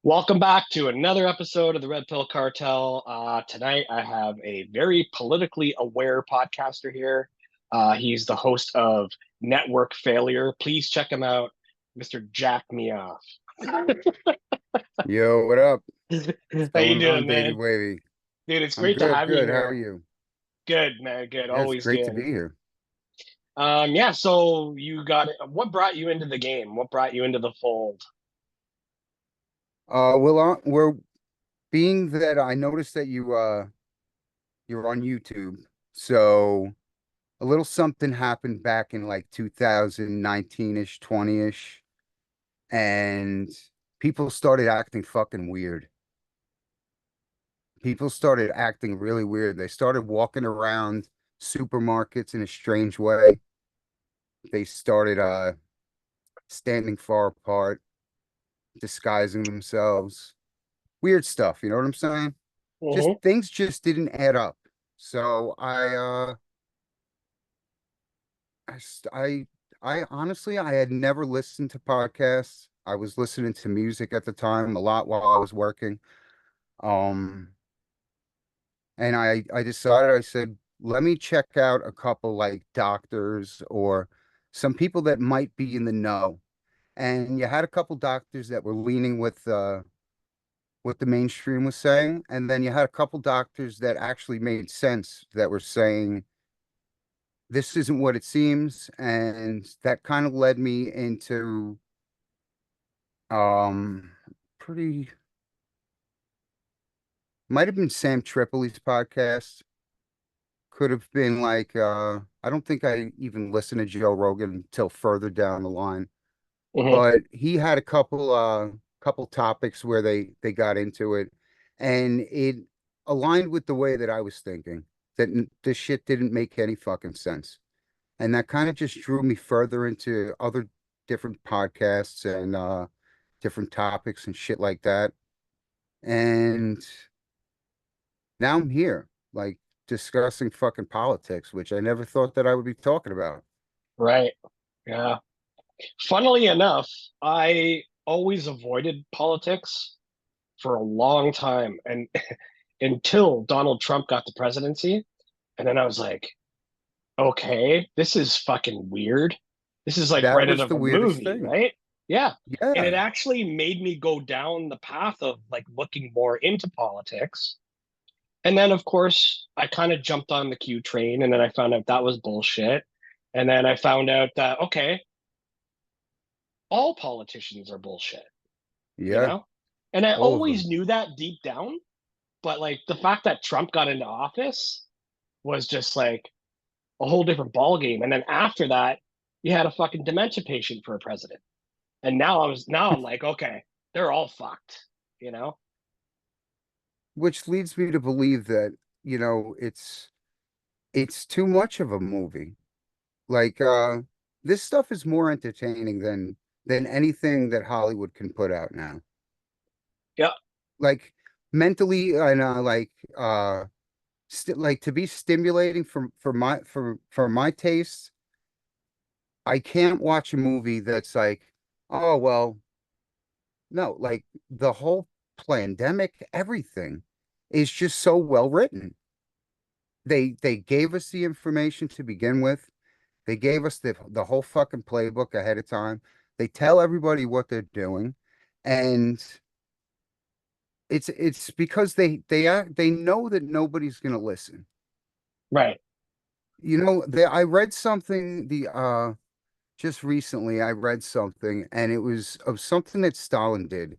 Welcome back to another episode of the Red Pill Cartel. Tonight, I have a very politically aware podcaster here. He's the host of Network Failure. Please check him out, Mr. Jack Mieoff. Yo, what up? What's How you going on, doing, baby man? wavy? Dude, it's I'm great to good, have you good. How are here. you? Good, man. Good. Yeah, it's Always great to good. be here. Yeah. So you got what brought you into the game? What brought you into the fold? We're being that I noticed that you're on YouTube. So a little something happened back in like 2019-ish, 20-ish, and people started acting fucking weird. People started acting really weird. They started walking around supermarkets in a strange way. They started standing far apart, disguising themselves. Weird stuff, you know what I'm saying? Just Hmm. things just didn't add up. So I st- I honestly I had never listened to podcasts. I was listening to music at the time a lot while I was working. Um and I decided I said, let me check out a couple like doctors or some people that might be in the know. And you had a couple doctors that were leaning with what the mainstream was saying. And then you had a couple doctors that actually made sense that were saying this isn't what it seems. And that kind of led me into um pretty might have been Sam Tripoli's podcast. Could have been like I don't think I even listened to Joe Rogan until further down the line. Hmm. But he had a couple topics where they got into it and it aligned with the way that I was thinking that this shit didn't make any fucking sense. And that kind of just drew me further into other different podcasts and different topics and shit like that. And now I'm here, like discussing fucking politics, which I never thought that I would be talking about. Right. Yeah. Funnily enough, I always avoided politics for a long time and until Donald Trump got the presidency. And then I was like, okay, this is fucking weird. This is like That right out was of the a weirdest movie, thing. right? Yeah. And it Yeah. actually made me go down the path of like looking more into politics. And then, of course, I kind of jumped on the Q train and then I found out that was bullshit. And then I found out that, okay, all politicians are bullshit, you Yeah. know? And I All of always them. knew that deep down, but like the fact that Trump got into office was just like a whole different ball game. And then after that, you had a fucking dementia patient for a president. And now I'm like, okay, they're all fucked, you know? Which leads me to believe that, it's too much of a movie. Like this stuff is more entertaining than anything that Hollywood can put out now. Yeah. Like mentally and like to be stimulating for my taste, I can't watch a movie that's like, oh well, no, like the whole pandemic, everything is just so well written. They gave us the information to begin with. They gave us the whole fucking playbook ahead of time. They tell everybody what they're doing, and it's because they know that nobody's gonna listen. Right. I read something the just recently I read something and it was of something that Stalin did,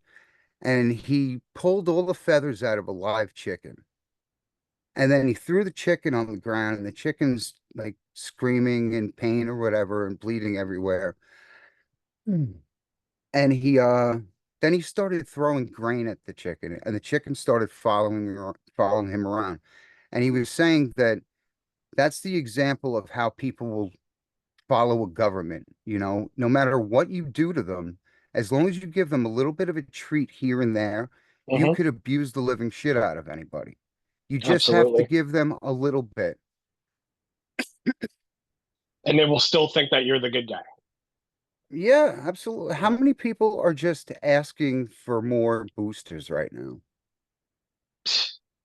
and he pulled all the feathers out of a live chicken. And then he threw the chicken on the ground, and the chicken's like screaming in pain or whatever and bleeding everywhere. Mm. And then he started throwing grain at the chicken, and the chicken started following him around. And he was saying that that's the example of how people will follow a government, no matter what you do to them, as long as you give them a little bit of a treat here and there, you Hmm. could abuse the living shit out of anybody. You just have to Absolutely. give them a little bit. And they will still think that you're the good guy. Yeah, absolutely. How Yeah. many people are just asking for more boosters right now?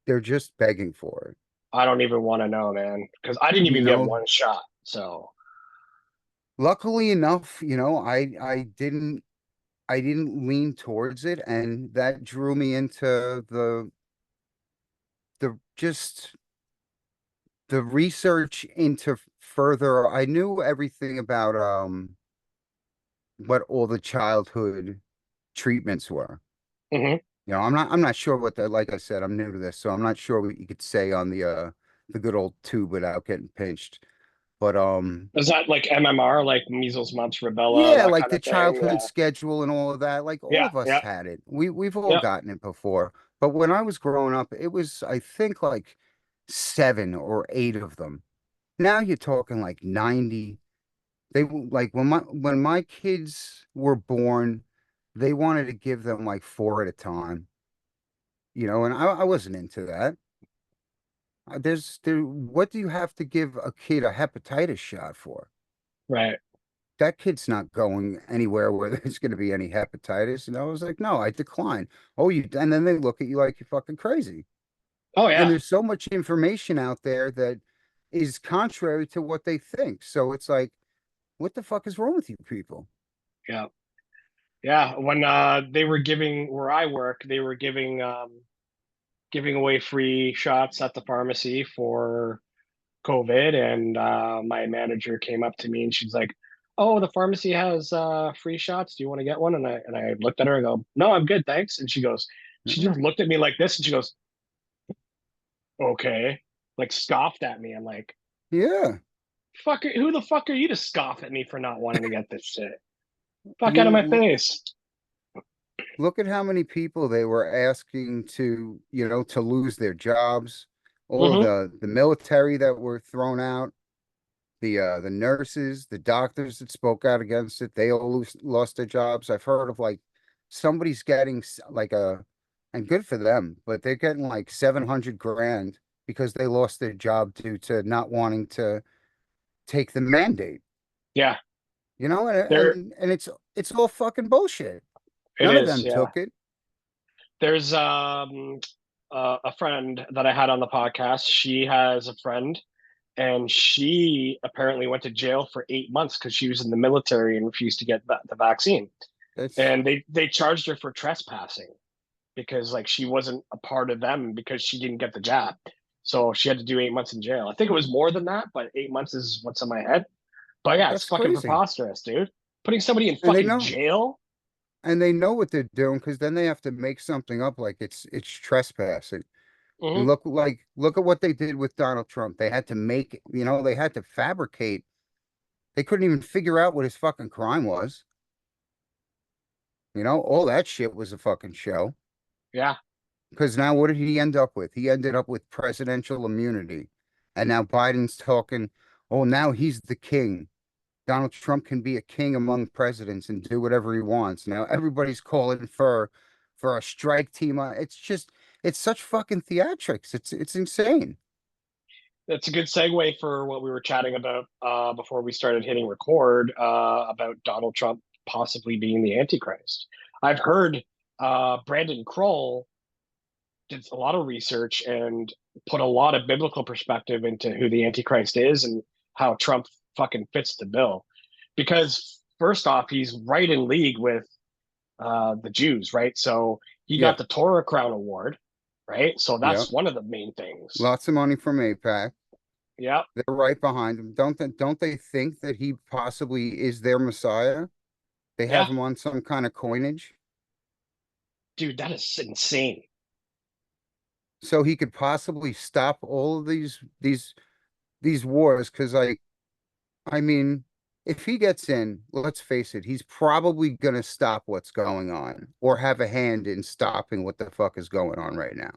They're just begging for it. I don't even want to know, man, because I didn't You even get know, one shot. So, luckily enough, I didn't lean towards it, and that drew me into the just the research into further. I knew everything about what all the childhood treatments were. mhm. I'm not sure what the like I said, I'm new to this, so I'm not sure what you could say on the good old tube without getting pinched. But Is that like MMR, like measles, mumps, rubella, yeah, that like kind the of thing? childhood schedule and all of that, like all Yeah, of us yeah, had it. We've all yeah, gotten it before. But when I was growing up, it was I think like 7 or 8 of them. Now you're talking like 90. Like when my kids were born, they wanted to give them like 4 at a time, and I wasn't into that. What do you have to give a kid a hepatitis shot for? right. That kid's not going anywhere where there's going to be any hepatitis. And I was like, no, I decline. Oh, and then they look at you like you're fucking crazy. Oh And yeah, there's so much information out there that is contrary to what they think. So it's like, what the fuck is wrong with you people? yeah, yeah. When they were giving where I work, they were giving away free shots at the pharmacy for COVID, and my manager came up to me and she's like, "Oh, the pharmacy has free shots. Do you want to get one?" And I looked at her and go, "No, I'm good, thanks." And she Yeah. just looked at me like this, and she goes, "Okay," like scoffed at me. I'm like, Yeah. "Fuck, who the fuck are you to scoff at me for not wanting to get this shit? Fuck out of You my face." look at how many people they were asking to lose their jobs, all Mm-hmm. the military that were thrown out, the nurses, the doctors that spoke out against it, they all lost their jobs. I've heard of like somebody's getting like and good for them, but they're getting like 700 grand because they lost their job due to not wanting to take the mandate, Yeah, and there and it's all fucking bullshit. it None of is. them Yeah, took it. there's a friend that I had on the podcast. She has a friend, and she apparently went to jail for 8 months because she was in the military and refused to get the vaccine. That's And they charged her for trespassing because like she wasn't a part of them because she didn't get the jab. So she had to do 8 months in jail. I think it was more than that, but 8 months is what's in my head. But yeah, it's that's fucking crazy. preposterous, dude. Putting somebody in And they fucking know jail. and they know what they're doing because then they have to make something up like it's trespassing. And Hmm. look at what they did with Donald Trump. They had to they had to fabricate. They couldn't even figure out what his fucking crime was. All that shit was a fucking show. Yeah, Because now what did he end up with? He ended up with presidential immunity. And now Biden's talking, oh, now he's the king. Donald Trump can be a king among presidents and do whatever he wants. Now everybody's calling for a strike team. It's such fucking theatrics. It's insane. that's a good segue for what we were chatting about before we started hitting record about Donald Trump possibly being the Antichrist. I've heard Brandon Kroll did a lot of research and put a lot of biblical perspective into who the Antichrist is and how Trump fucking fits the bill. Because first off, he's right in league with the Jews, right? So he Yeah, got the Torah Crown Award, right? So yeah. that's one of the main things. Lots of money from APAC. Yeah, They're right behind him. Don't they think that he possibly is their Messiah? They yeah, have him on some kind of coinage, dude, that is insane. so he could possibly stop all of these wars. Because I mean, if he gets in, let's face it, he's probably gonna stop what's going on or have a hand in stopping what the fuck is going on right now,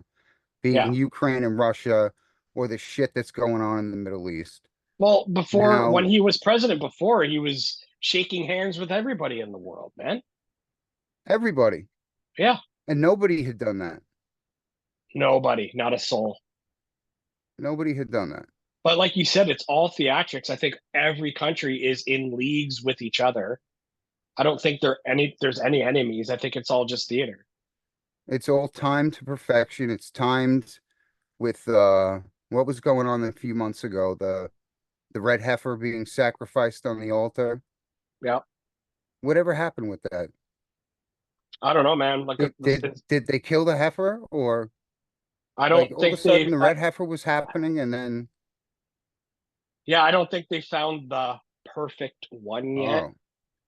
be it Yeah. in Ukraine and Russia or the shit that's going on in the Middle East. Well, before when Now, he was president, before he was shaking hands with everybody in the world, man. everybody Yeah, and nobody had done that. nobody, not a soul. Nobody had done that. But like you said, it's all theatrics. I think every country is in leagues with each other I don't think there's any enemies. I think it's all just theater. It's all timed to perfection. It's timed with what was going on a few months ago, the red heifer being sacrificed on the altar. Yeah. Whatever happened with that? I don't know, man. Like Did this, did, did they kill the heifer, or I like don't all of a think sudden they've the red heifer was happening and then yeah, I don't think they found the perfect one yet. oh,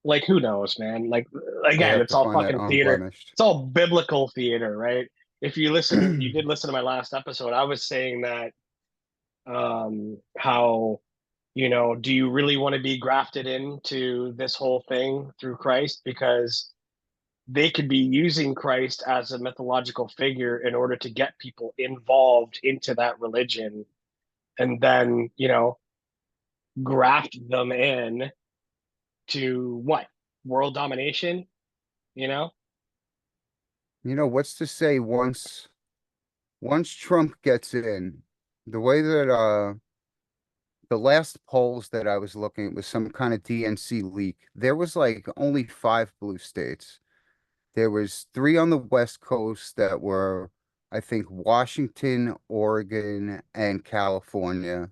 Like who knows, man? Like they again, have it's to all find that fucking theater. unblemished. It's all biblical theater, right? If you did listen to my last episode, I was saying that how do you really want to be grafted into this whole thing through Christ? Because they could be using Christ as a mythological figure in order to get people involved into that religion and then, graft them in to what? World domination, you know? What's to say once Trump gets in, the way that the last polls that I was looking at was some kind of DNC leak. There was like only five blue states. There was three on the West Coast that were, I think, Washington, Oregon, and California.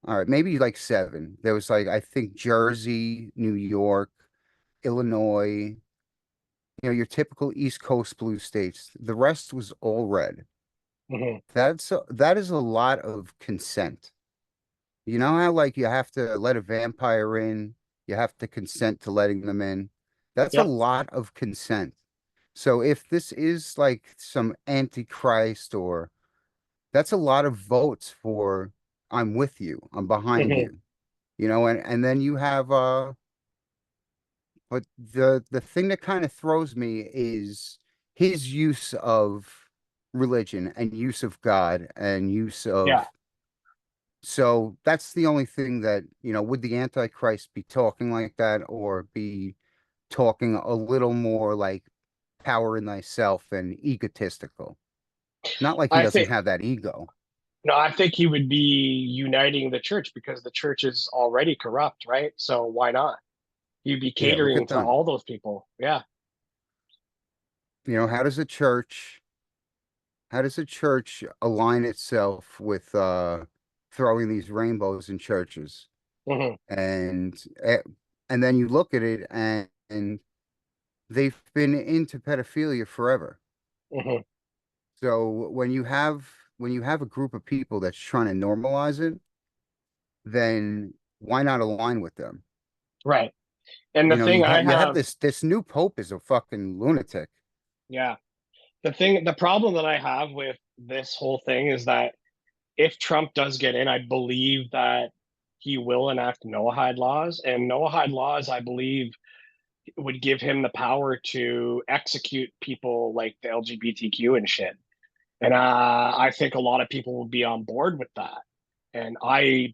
All right, maybe like seven. There was like, I think, Jersey, New York, Illinois, your typical East Coast blue states. The rest was all red. Hmm. That is a lot of consent. You know how like you have to let a vampire in, you have to consent to letting them in. That's a Yep. lot of consent. So if this is like some antichrist, or that's a lot of votes for I'm with you, I'm behind Hmm. you, and then you have but the thing that kind of throws me is his use of religion and use of God and use Yeah. of so that's the only thing that, would the Antichrist be talking like that or be talking a little more like power in thyself and egotistical? Not like he I doesn't think have that ego. no, I think he would be uniting the church because the church is already corrupt, right? So why not? You'd be Yeah, look catering at to them. all those people. Yeah. How does a church align itself with throwing these rainbows in churches? Hmm. And eh, and then you look at it and they've been into pedophilia forever. Hmm. So when you have a group of people that's trying to normalize it, then why not align with them? Right. And the You know, thing you I have you have have, this new pope is a fucking lunatic. yeah, the problem that I have with this whole thing is that if Trump does get in, I believe that he will enact Noahide laws. And Noahide laws, I believe, would give him the power to execute people like the LGBTQ and shit. And I think a lot of people will be on board with that. And I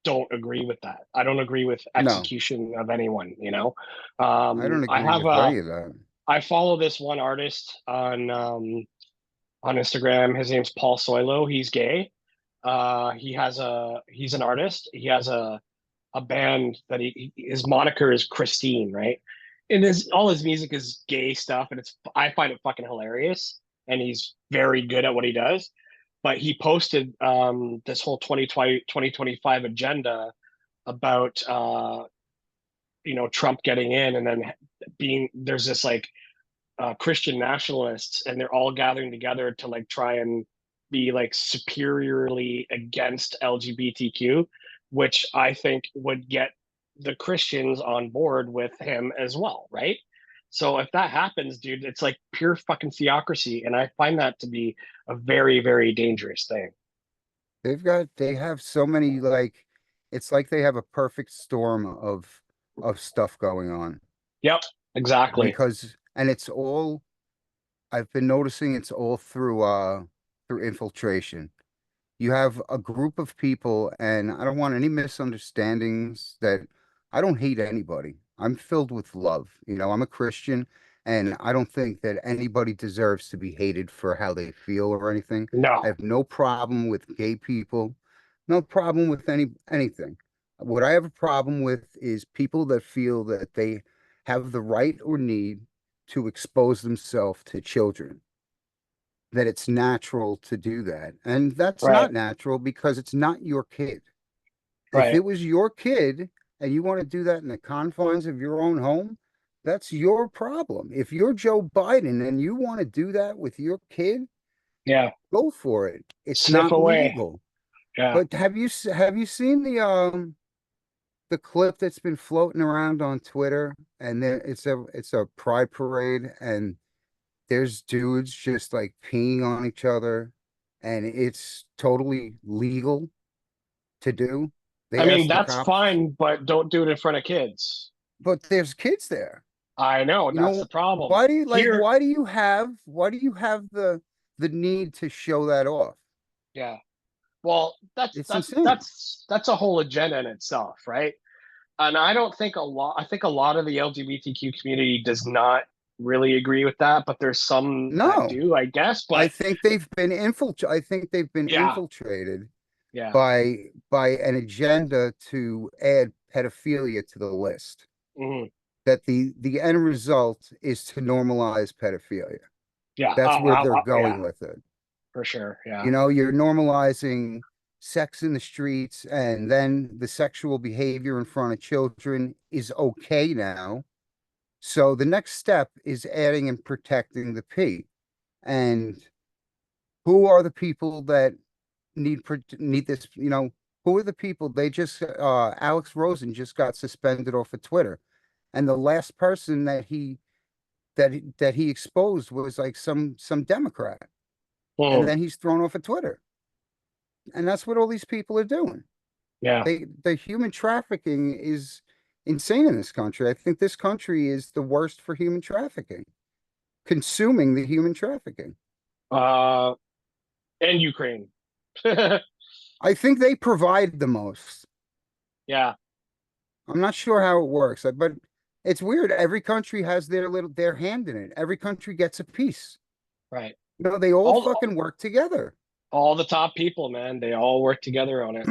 don't agree with that. I don't agree with No, execution of anyone, I don't I agree have with any of that. I follow this one artist on Instagram. His name's Paul Soilo. He's gay. He's an artist. He has a band that his moniker is Christine, right? And his all his music is gay stuff, and I find it fucking hilarious. And he's very good at what he does. But he posted this whole 2025 agenda about Trump getting in, and then being there's this like Christian nationalists, and they're all gathering together to like try and be like superiorly against LGBTQ, which I think would get the Christians on board with him as well, right? So if that happens, dude, it's like pure fucking theocracy, and I find that to be a very, very dangerous thing. They have so many like it's like they have a perfect storm of stuff going on Yep, exactly. and it's all I've been noticing it's all through infiltration. You have a group of people, and I don't want any misunderstandings that I don't hate anybody. I'm filled with love. I'm a Christian, and I don't think that anybody deserves to be hated for how they feel or anything. I No. have no problem with gay people, no problem with anything. What I have a problem with is people that feel that they have the right or need to expose themselves to children, that it's natural to do that. And that's Right, not natural because it's not your kid. If right. it was your kid and you want to do that in the confines of your own home, that's your problem. If you're Joe Biden and you want to do that with your kid, Yeah. go for it. It's Sniff not away. legal. Yeah. But have you seen the clip that's been floating around on Twitter? And then it's a pride parade, and there's dudes just like peeing on each other, and it's totally legal to do. I They mean, asked the that's cops, fine, but don't do it in front of kids. but there's kids there. I know, You that's the know, problem. why do you like Here, why do you have the need to show that off? yeah. Well, that's It's that's insane. that's that's a whole agenda in itself, right? And I don't think a lot I think a lot of the LGBTQ community does not really agree with that, but there's some that No. do, I guess. I But think they've been yeah, infiltrated yeah. by an agenda to add pedophilia to the list. Mhm. That the end result is to normalize pedophilia. Yeah. That's where they're Yeah, going with it. for sure. Yeah. You know, you're normalizing sex in the streets, and then the sexual behavior in front of children is okay now. So the next step is adding and protecting the P. And who are the people that need this? Who are the people? They just Alex Rosen just got suspended off of Twitter, and the last person that he exposed was like some Democrat, and Mhm. then he's thrown off of Twitter. And that's what all these people are doing. Yeah. The human trafficking is insane in this country. I think this country is the worst for human trafficking, consuming the human trafficking. Uh, and Ukraine. I think they provide the most. Yeah. I'm not sure how it works, but it's weird. Every country has their hand in it. Every country gets a piece. Right. They all All fucking work together. all the top people, man, they all work together on it.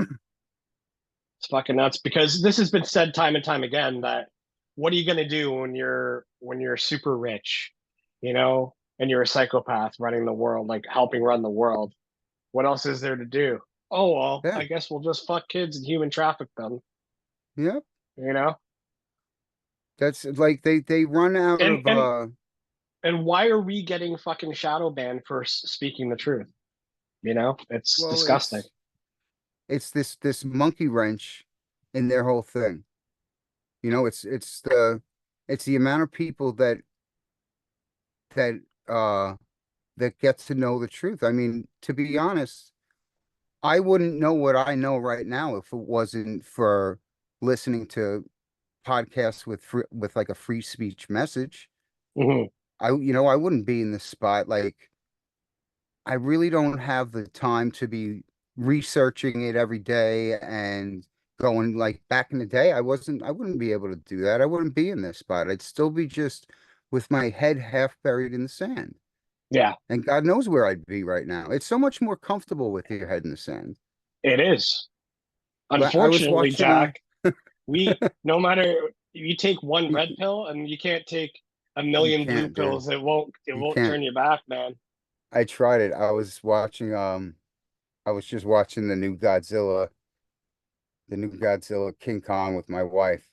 It's fucking nuts because this has been said time and time again that what are you going to do when you're super rich, and you're a psychopath running the world, like helping run the world. What else is there to do? Oh, well, Yeah. I guess we'll just fuck kids and human traffic them, Yep. you know? That's like they run out And of and and why are we getting fucking shadow banned for speaking the truth? It's well, disgusting. it's this monkey wrench in their whole thing. It's the amount of people that uh that get to know the truth. I mean, to be honest, I wouldn't know what I know right now if it wasn't for listening to podcasts with like a free speech message. Hmm. I wouldn't be in this spot. Like, I really don't have the time to be researching it every day and going like back in the day. I wouldn't be able to do that. I wouldn't be in this spot. I'd still be just with my head half buried in the sand. Yeah, And God knows where I'd be right now. It's so much more comfortable with your head in the sand. it is. I was Unfortunately, watching Jack, we no matter you take one you, red pill and you can't take a you million blue can't, dude. pills. It You won't can't. turn you back, man. I tried it. I was just watching the new Godzilla King Kong with my wife.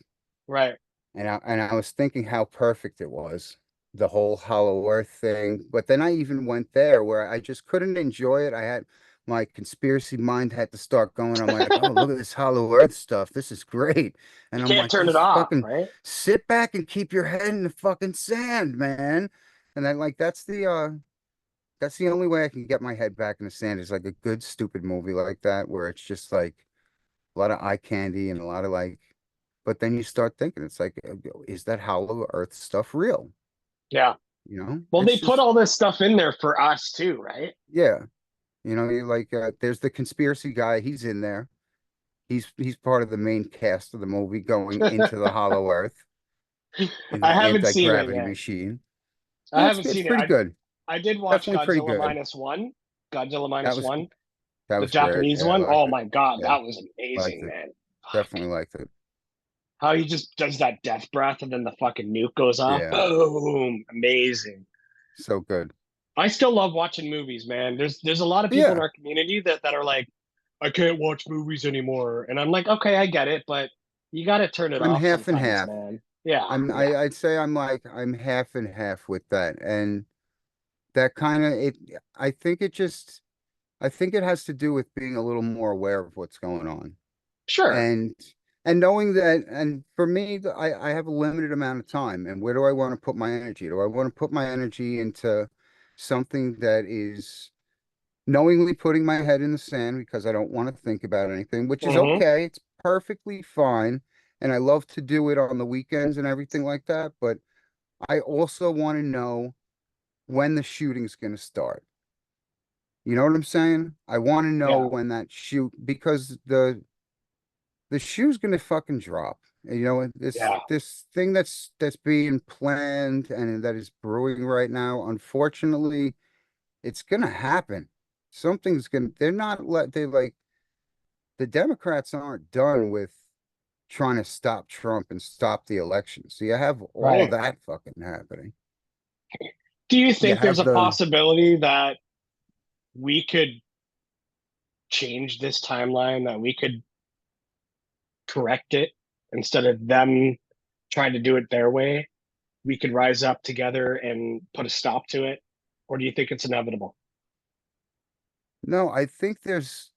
Right. And I was thinking how perfect it was, the whole Hollow Earth thing. But then I even went there where I just couldn't enjoy it. I had my conspiracy mind had to start going. I'm like, oh, look at this Hollow Earth stuff. This is great. And You I'm can't like, turn it just off, fucking right? sit back and keep your head in the fucking sand, man. And then like that's the only way I can get my head back in the sand is like a good stupid movie like that where it's just like a lot of eye candy and a lot of like, but then you start thinking, it's like, is that Hollow Earth stuff real? Yeah. Well, It's they put just, all this stuff in there for us too, right? yeah, you like, there's the conspiracy guy. He's in there. He's part of the main cast of the movie going into the Hollow Earth in I the haven't seen it anti-gravity yet. machine. I No, it's haven't it's seen it. pretty good. I did watch Definitely pretty Godzilla good. minus one, Godzilla That minus was one, that the was great. Japanese Yeah, I one. liked Oh it. my God, Yeah, that was liked amazing, it. man. Definitely liked it. How he just does that death breath and then the fucking nuke goes off. Yeah, Boom. Amazing. so good. I still love watching movies, man. There's a lot of people in Yeah, our community that are like, I can't watch movies anymore. And I'm like, okay, I get it, but you got to turn it I'm off half and sometimes, half. man. Yeah, yeah. I'd say I'm half and half with that. And that kind of it I think it has to do with being a little more aware of what's going on. Sure. And knowing that, and for me, I have a limited amount of time. And where do I want to put my energy? Do I want to put my energy into something that is knowingly putting my head in the sand because I don't want to think about anything, which is Hmm. okay. It's perfectly fine. And I love to do it on the weekends and everything like that. But I also want to know when the shooting's going to start. You know what I'm saying? I want to know Yeah, when that shoot because the shoe's going to fucking drop. You know, yeah, this thing that's being planned and that is brewing right now, unfortunately, it's going to happen. Something's going to, they're not let, they like, the Democrats aren't done with trying to stop Trump and stop the election. So you have all of right. that fucking happening. Do you You think there's have a the possibility that we could change this timeline, that we could correct it instead of them trying to do it their way? We could rise up together and put a stop to it? Or do you think it's inevitable? no, I think there's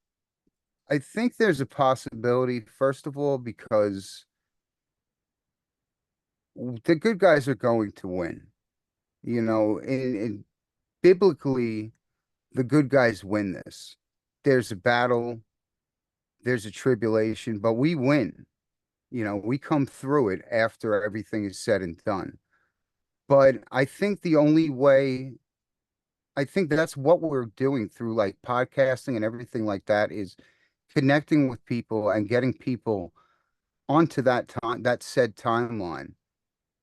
a possibility, first of all, because the good guys are going to win. You know, in biblically, the good guys win this. There's a battle, there's a tribulation, but we win. You know, we come through it after everything is said and done. But I think the only way, I think that's what we're doing through like podcasting and everything like that is connecting with people and getting people onto that time, that said timeline.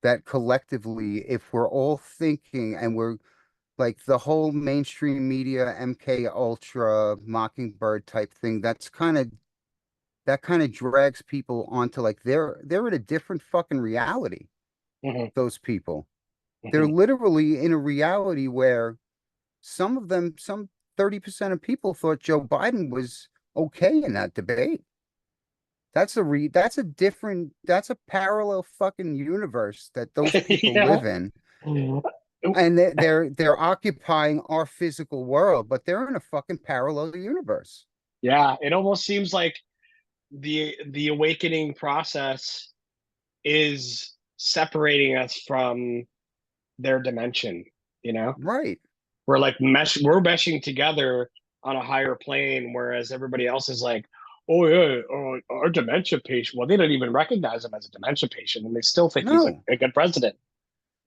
That collectively, if we're all thinking and we're like the whole mainstream media, MK Ultra, Mockingbird type thing, that kind of drags people onto like they're in a different fucking reality, Hmm. those people. They're Hmm. literally in a reality where some of them, some 30% of people thought Joe Biden was okay in that debate. That's a different that's a parallel fucking universe that those people Yeah. live in. And they're occupying our physical world, but they're in a fucking parallel universe. Yeah, it almost seems like the awakening process is separating us from their dimension, you know? Right. We're meshing together on a higher plane, whereas everybody else is like, oh yeah, oh, our dementia patient. Well, they don't even recognize him as a dementia patient, and they still think he's No, a good president.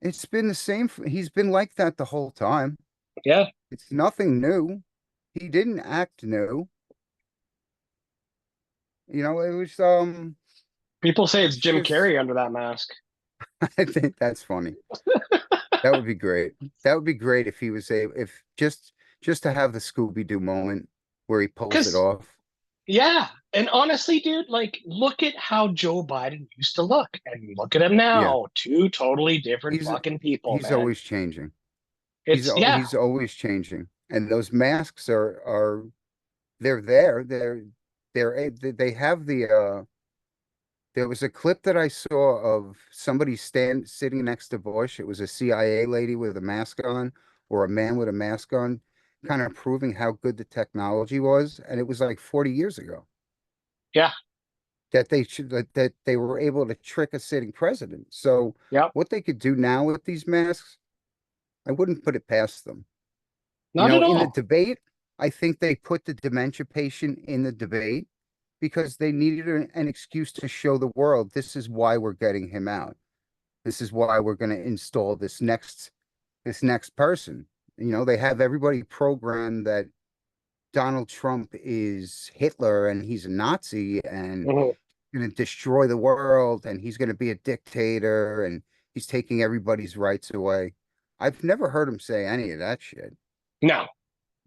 it's been the same. He's been like that the whole time. Yeah, It's nothing new. He didn't act new. You know, people say it's it's Jim just, Carrey under that mask. I think that's funny. That would be great. That would be great if he was a, if just to have the Scooby-Doo moment where he pulls it Because off. yeah, and honestly, dude, like look at how Joe Biden used to look, and look at him Yeah, now. Two totally different he's fucking people, he's man. always changing. Yeah. He's always changing. And those masks are they're there. They have there was a clip that I saw of somebody sitting next to Bush. It was a CIA lady with a mask on or a man with a mask on, kind of proving how good the technology was. And it was like 40 years ago Yeah. that that they were able to trick a sitting president. So Yep. what they could do now with these masks, I wouldn't put it past them. You Not know, at in the all. debate, I think they put the dementia patient in the debate because they needed an excuse to show the world this is why we're getting him out. This is why we're going to install this next person. You know, they have everybody programmed that Donald Trump is Hitler and he's a Nazi and Mhm. going to destroy the world and he's going to be a dictator and he's taking everybody's rights away. I've never heard him say any of that shit. No.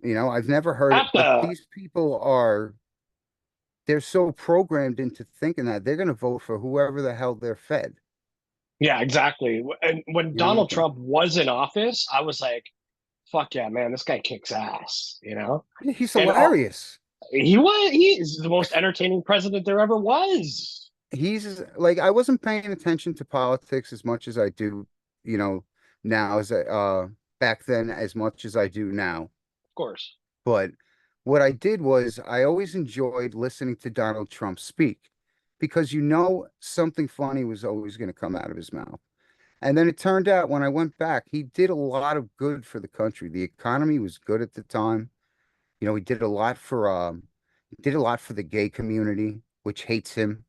You know, I've never heard it, At but the these people are they're so programmed into thinking that they're going to vote for whoever the hell they're fed. Yeah, exactly. And when You know, Donald Trump was in office, I was like, fuck yeah, man, this guy kicks ass, you know? he's And hilarious. he is the most entertaining president there ever was. He's like, I wasn't paying attention to politics as much as I do, you know, now as back then as much as I do now. Of course. But what I did was I always enjoyed listening to Donald Trump speak because something funny was always going to come out of his mouth. And then it turned out when I went back, he did a lot of good for the country. The economy was good at the time. He did a lot for the gay community, which hates him,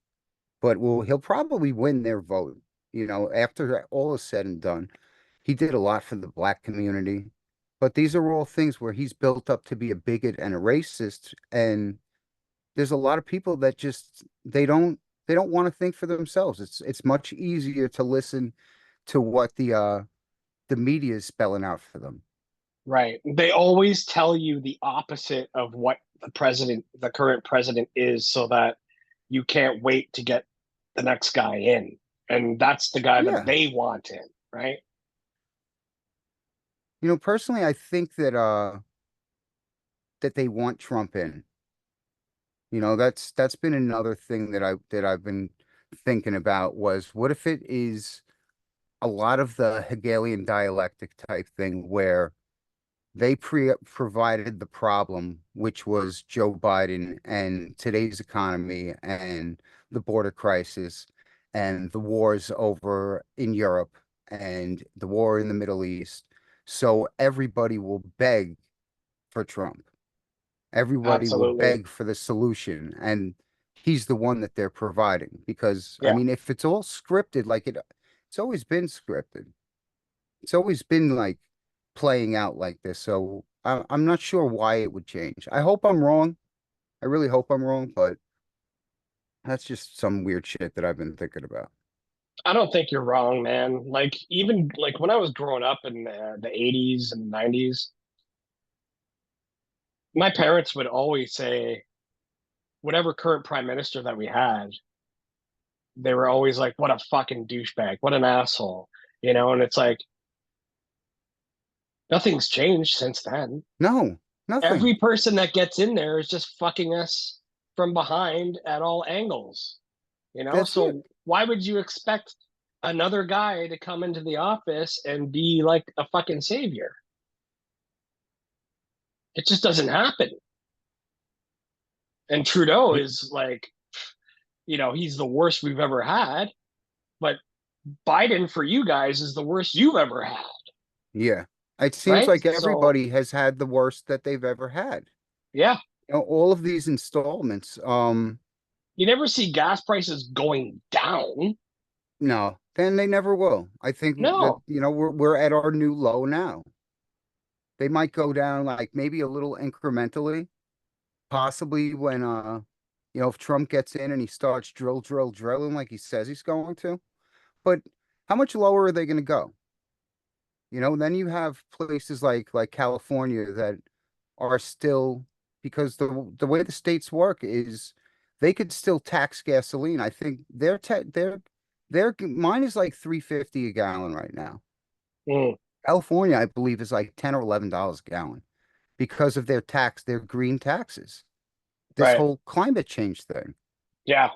but he'll probably win their vote. After all is said and done, he did a lot for the black community. But these are all things where he's built up to be a bigot and a racist, and there's a lot of people that just they don't want to think for themselves. It's much easier to listen to what the media is spelling out for them. Right. They always tell you the opposite of what the current president is, so that you can't wait to get the next guy in. And that's the guy that Yeah. they want in, right? Personally, I think that they want Trump in. That's been another thing that I've been thinking about was what if it is a lot of the Hegelian dialectic type thing where they provided the problem, which was Joe Biden and today's economy and the border crisis and the wars over in Europe and the war in the Middle East. So everybody will beg for Trump. Everybody will Absolutely. beg for the solution, and he's the one that they're providing. Because I Yeah. mean, if it's all scripted, it's always been scripted. It's always been like playing out like this. So I'm not sure why it would change. I hope I'm wrong. I really hope I'm wrong, but that's just some weird shit that I've been thinking about. I don't think you're wrong, man. Like, even like when I was growing up in the 80s and 90s, my parents would always say, whatever current prime minister that we had, they were always like, what a fucking douchebag, what an asshole, you know? And it's like, nothing's changed since then. No, nothing. Every person that gets in there is just fucking us from behind at all angles, you know? That's it. So why would you expect another guy to come into the office and be like a fucking savior? It just doesn't happen. And Trudeau Y- is like, he's the worst we've ever had, but Biden for you guys is the worst you've ever had, Yeah. It seems right? like So, everybody has had the worst that they've ever had. yeah, All of these installments. you never see gas prices going down. No, then they never will. I think that, No, we're at our new low now. They might go down like maybe a little incrementally, possibly when if Trump gets in and he starts drilling like he says he's going to. But how much lower are they going to go? Then you have places like California that are still because the way the states work is they could still tax gasoline. I think their mine is like 3.50 a gallon right now. mm, California, I believe, is like $10 or $11 a gallon because of their green taxes. This right. whole climate change thing. Yeah,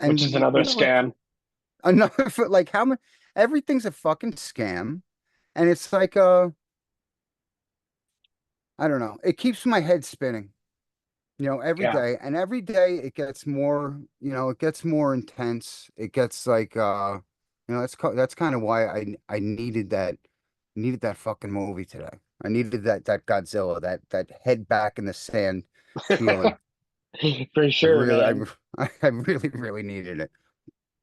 which is And another like scam. another like how many everything's a fucking scam. And it's like I don't know. It keeps my head spinning, every Yeah. day. And every day it gets more intense. It gets like that's kind of why I needed that fucking movie today. I needed that Godzilla, that head back in the sand feeling. For I sure, really, man. I really, really needed it.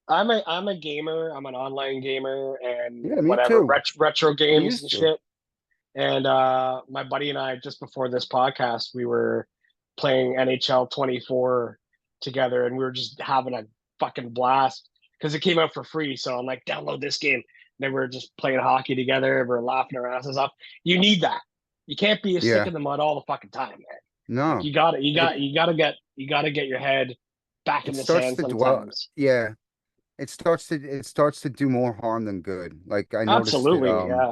I'm a gamer. I'm an online gamer and Yeah, me whatever too. retro I games and used to. shit. And my buddy and I, just before this podcast, we were playing NHL 24 together, and we were just having a fucking blast because it came out for free. So I'm like, download this game. And then we were just playing hockey together. We are laughing our asses off. You need that. You can't be a stick Yeah. in the mud all the fucking time, man. Like No. It you gotta get your head back in it the starts sand to dwell. sometimes. Yeah, it starts to do more harm than good. Like I noticed it. Absolutely, yeah.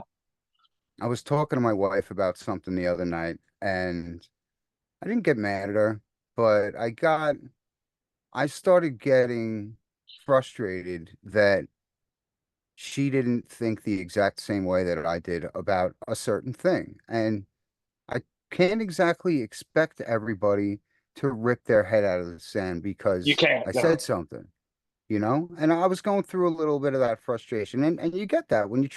I was talking to my wife about something the other night, and I didn't get mad at her, but I started getting frustrated that she didn't think the exact same way that I did about a certain thing. And I can't exactly expect everybody to rip their head out of the sand You because can't, I no. said something, you know? And I was going through a little bit of that frustration. And you get that when you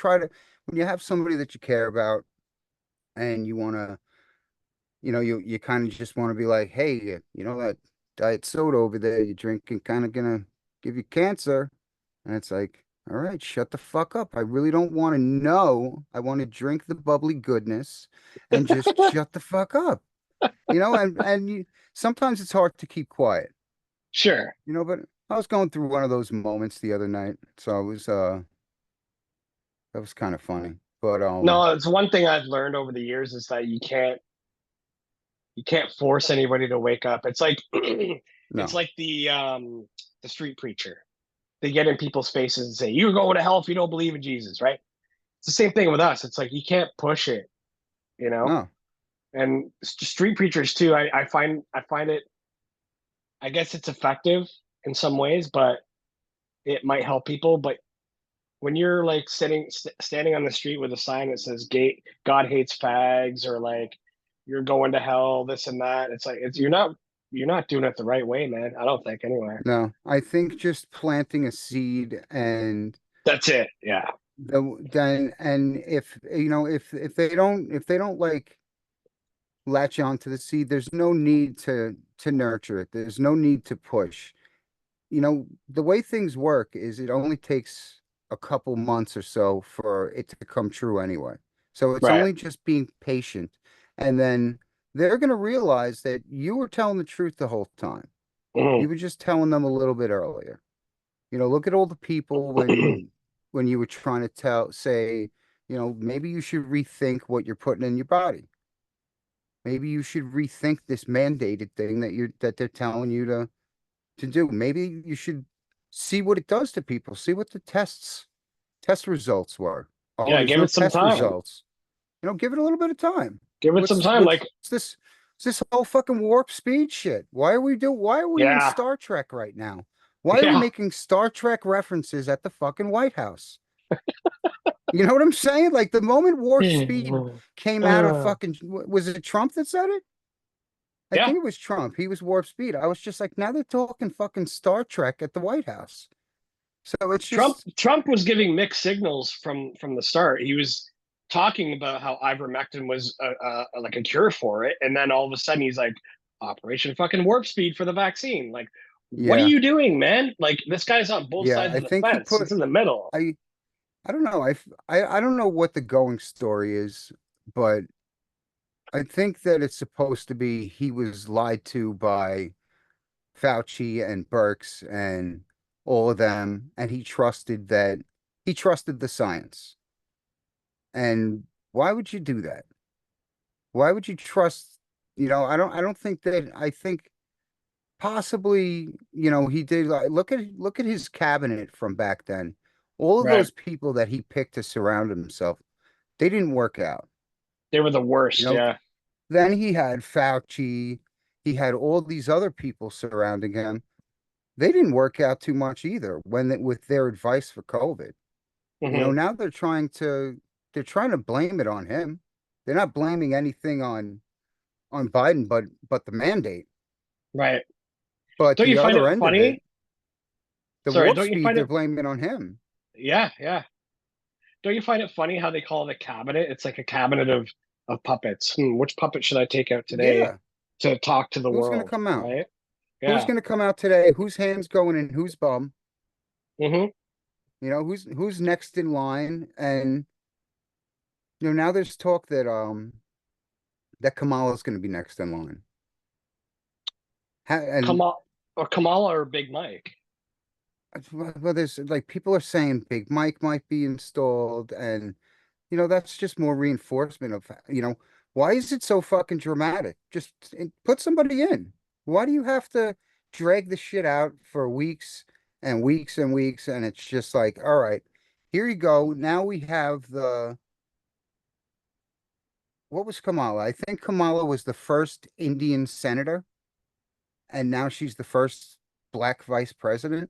have somebody that you care about and you want to, you kind of just want to be like, hey, that diet soda over there you're drinking kind of gonna give you cancer. And it's like, all right, shut the fuck up. I really don't want to know. I want to drink the bubbly goodness and just shut the fuck up. Sometimes it's hard to keep quiet, Sure. but I was going through one of those moments the other night. So that was kind of funny. But No, it's one thing I've learned over the years is that you can't force anybody to wake up. It's like it's no, like the street preacher. They get in people's faces and say, "You're going to hell if you don't believe in Jesus," right? It's the same thing with us. It's like you can't push it, you know? no, And street preachers too, I find it, I guess it's effective in some ways, but it might help people. But when you're like standing on the street with a sign that says "Gate God hates fags" or like you're going to hell, this and that, it's like you're not doing it the right way, man. I don't think anyway. no. I think just planting a seed and That's it. Yeah. then and if they don't like latch onto the seed, there's no need to nurture it. There's no need to push. The way things work is it only takes a couple months or so for it to come true anyway. So it's Right. only just being patient. And then they're going to realize that you were telling the truth the whole time. Mhm. You were just telling them a little bit earlier. Look at all the people when you were trying to say, maybe you should rethink what you're putting in your body. Maybe you should rethink this mandated thing that they're telling you to do. Maybe you should see what it does to people. See what the test results were. Oh, Yeah. there's Give no it some test time. results. Give it a little bit of time. Give it some What's time. what's Like, this? This whole fucking warp speed shit. Why are we in yeah, Star Trek right now? Why are we yeah. making Star Trek references at the fucking White House? You know what I'm saying? Like the moment warp speed came out of Uh, fucking, was it Trump that said it? I yeah. think it was Trump. He was warp speed. I was just like, now they're talking fucking Star Trek at the White House. So it's just, Trump was giving mixed signals from the start. He was talking about how ivermectin was like a cure for it, and then all of a sudden he's like, Operation fucking Warp Speed for the vaccine. Like, what are yeah, you doing, man? Like, this guy's on both yeah. sides I of the think he fence. He's put, in the middle. I don't know. I don't know what the going story is, but I think that it's supposed to be he was lied to by Fauci and Burks and all of them, and he trusted the science. And why would you do that? Why would you trust, I don't think that I think possibly, he did like look at his cabinet from back then. All of Right. those people that he picked to surround himself, they didn't work out. They were the You worst. know, Yeah. then he had Fauci, he had all these other people surrounding him. They didn't work out too much either with their advice for COVID. Hmm. Now they're trying to blame it on him. They're not blaming anything on Biden, but the mandate. Right. But Don't you the find other it end of it, funny? the Sorry. warp Don't you speed, find they're it? blaming it on him. Yeah. Yeah. Don't you find it funny how they call it a cabinet? It's like a cabinet of puppets. Which puppet should I take out today Yeah. to talk to the Who's gonna world? come out? Right? Who's Yeah. gonna come out today? Whose hands going in whose bum? Hmm. Who's next in line? And now there's talk that Kamala's gonna be next in line. And Kamala or Big Mike. well, there's like people are saying Big Mike might be installed, and that's just more reinforcement of Why is it so fucking dramatic? Just put somebody in. Why do you have to drag the shit out for weeks and weeks and weeks? And it's just like, all right, here you go. Now we have what was Kamala? I think Kamala was the first Indian senator, and now she's the first black vice president.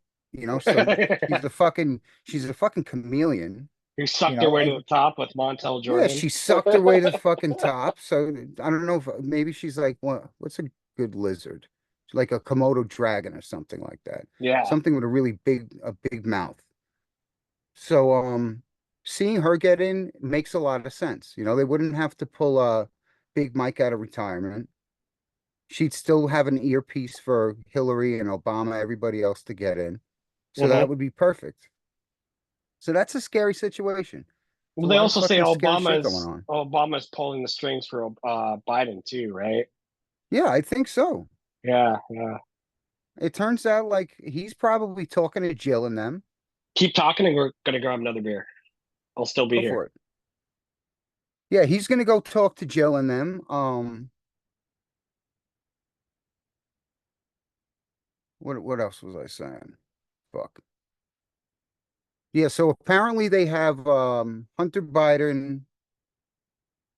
So she's a fucking chameleon, Who sucked their way to and the top with Montel yeah, Jordan. she sucked her way to the fucking top. So I don't know if maybe she's like, what's a good lizard? Like a Komodo dragon or something like that. Yeah. Something with a big mouth. So seeing her get in makes a lot of sense. They wouldn't have to pull Big Mike out of retirement. She'd still have an earpiece for Hillary and Obama, everybody else to get in. So Hmm. that would be perfect. So that's a scary situation. There's Well, a they lot of also say fucking scary shit going on. Obama's pulling the strings for Biden too, right? Yeah, I think so. Yeah, yeah. It turns out like he's probably talking to Jill and them. Keep talking, and we're gonna grab another beer. I'll still be Go here. for it. Yeah, he's gonna go talk to Jill and them. What else was I saying? Fuck. Yeah, so apparently they have Hunter Biden,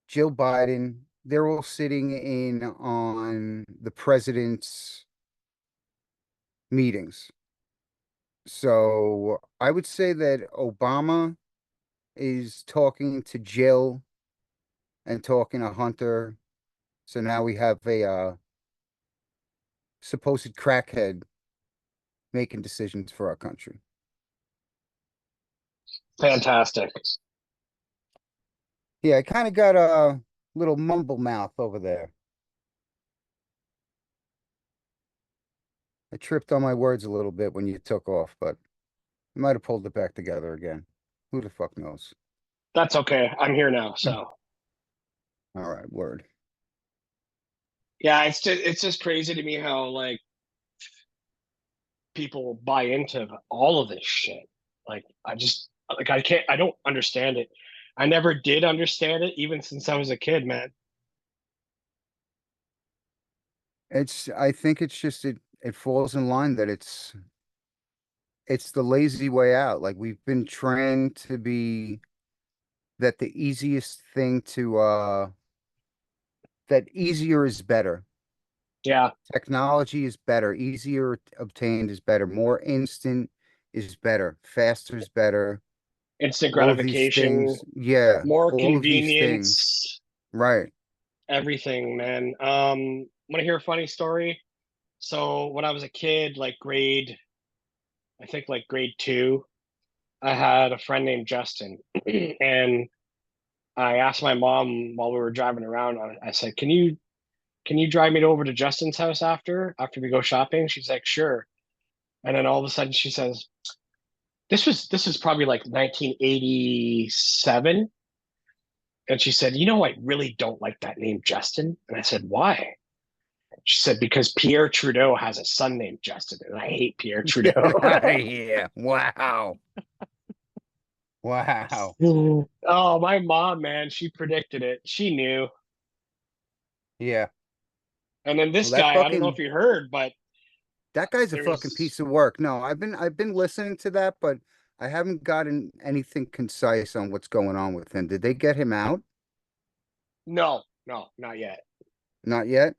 Jill Biden. They're all sitting in on the president's meetings. So I would say that Obama is talking to Jill and talking to Hunter. So now we have a supposed crackhead making decisions for our country. Fantastic. Yeah, I kind of got a little mumble mouth over there. I tripped on my words a little bit when you took off, but I might have pulled it back together again. Who the fuck knows? That's okay. I'm here now. So All right, word. yeah, it's just crazy to me how like people buy into all of this shit. Like I don't understand it. I never did understand it even since I was a kid, man. I think it's just it falls in line that it's the lazy way out. Like we've been trained to be that the easiest thing to that easier is better. Yeah, Technology is better, easier obtained is better, more instant is better, faster is better. instant All of these gratification, things, yeah, more all of these things, convenience, right? everything, man. Want to hear a funny story? So when I was a kid, I think like grade two, I had a friend named Justin, and I asked my mom while we were driving around. I said, "Can you drive me over to Justin's house after we go shopping?" She's like, "Sure." And then all of a sudden she says, this is probably like 1987, and she said, I really don't like that name Justin. And I said, "Why?" She said, "Because Pierre Trudeau has a son named Justin, and I hate Pierre Get out of Trudeau." here. Wow. Wow. Oh, my mom, man, she predicted it. She knew. Yeah. And then Well, this guy, I don't know if you heard, but that guy's a there fucking was piece of work. No, I've been listening to that, but I haven't gotten anything concise on what's going on with him. Did they get him out? no, no, not yet. Not yet.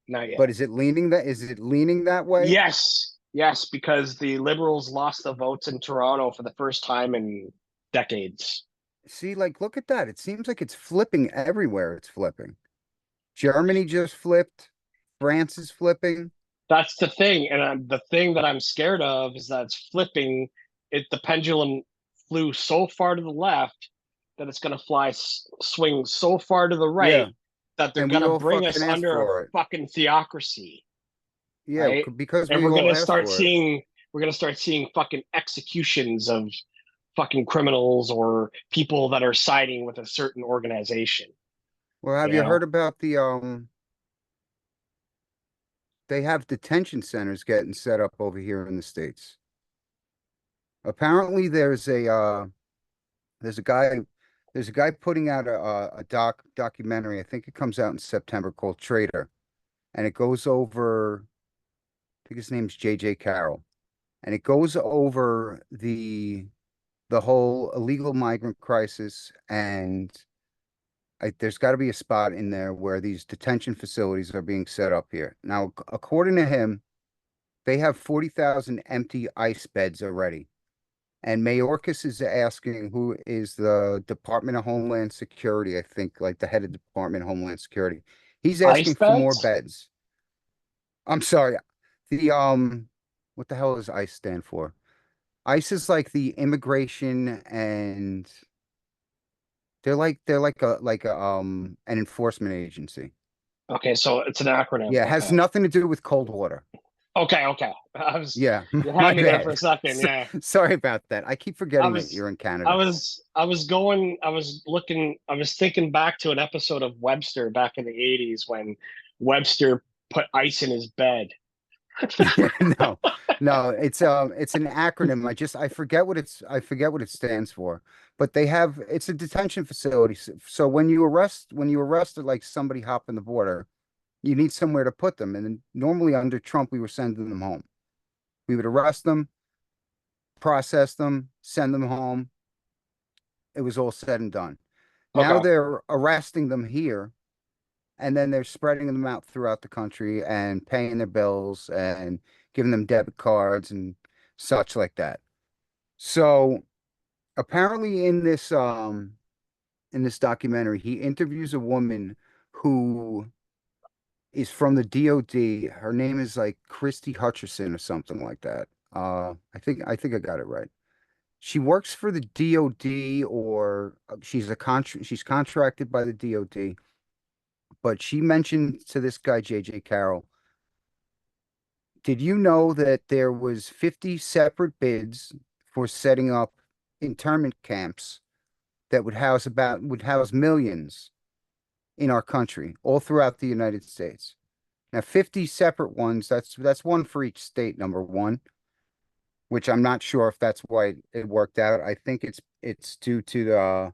Not But yet. is it leaning that way? Yes, yes, because the Liberals lost the votes in Toronto for the first time in decades. See, like, look at that. It seems like it's flipping everywhere. It's flipping. Germany just flipped. France is flipping. That's the thing, and the thing that I'm scared of is that it's flipping. The pendulum flew so far to the left that it's going to swing so far to the right Yeah. that they're And going we to all bring fucking us asked under a for it. fucking theocracy, Yeah, right? because And we all asked for it. we're going to start seeing fucking executions of fucking criminals or people that are siding with a certain organization, Well, have you you heard know? about they have detention centers getting set up over here in the States. Apparently there's a guy There's a guy putting out a documentary. I think it comes out in September called Traitor, and it goes over. I think his name's J.J. Carroll, and it goes over the whole illegal migrant crisis. And there's got to be a spot in there where these detention facilities are being set up here. Now, according to him, they have 40,000 empty ICE beds already. And Mayorkas is asking, who is the Department of Homeland Security, I think, like the head of Department of Homeland Security. He's Ice asking for more beds? beds. I'm sorry. The what the hell does ICE stand for? ICE is like the immigration, and they're like a an enforcement agency. Okay, so it's an acronym. Yeah, it has Okay. nothing to do with cold water. Okay, okay. Yeah, You my had me there for a bad. second. Yeah. Sorry about that. I keep I forgetting that was you're in I Canada. was I was going I was looking I was thinking back to an episode of Webster back in the 80s when Webster put ice in his bed. Yeah, no, no, it's an acronym. I forget what it stands for. But it's a detention facility. So when you arrest like somebody hopping the border, you need somewhere to put them. And then normally under Trump, we were sending them home. We would arrest them, process them, send them home. It was all said and done. Now Okay. they're arresting them here, and then they're spreading them out throughout the country and paying their bills and giving them debit cards and such like that. So apparently in this documentary, he interviews a woman who is from the DOD. Her name is like Christy Hutcherson or something like that. I think I got it right. She works for the DOD, or she's contracted by the DOD, but she mentioned to this guy JJ Carroll, did you know that there was 50 separate bids for setting up internment camps that would house millions in our country, all throughout the United States? Now, 50 separate ones, that's one for each state, number one, which I'm not sure if that's why it worked out. I think it's due to the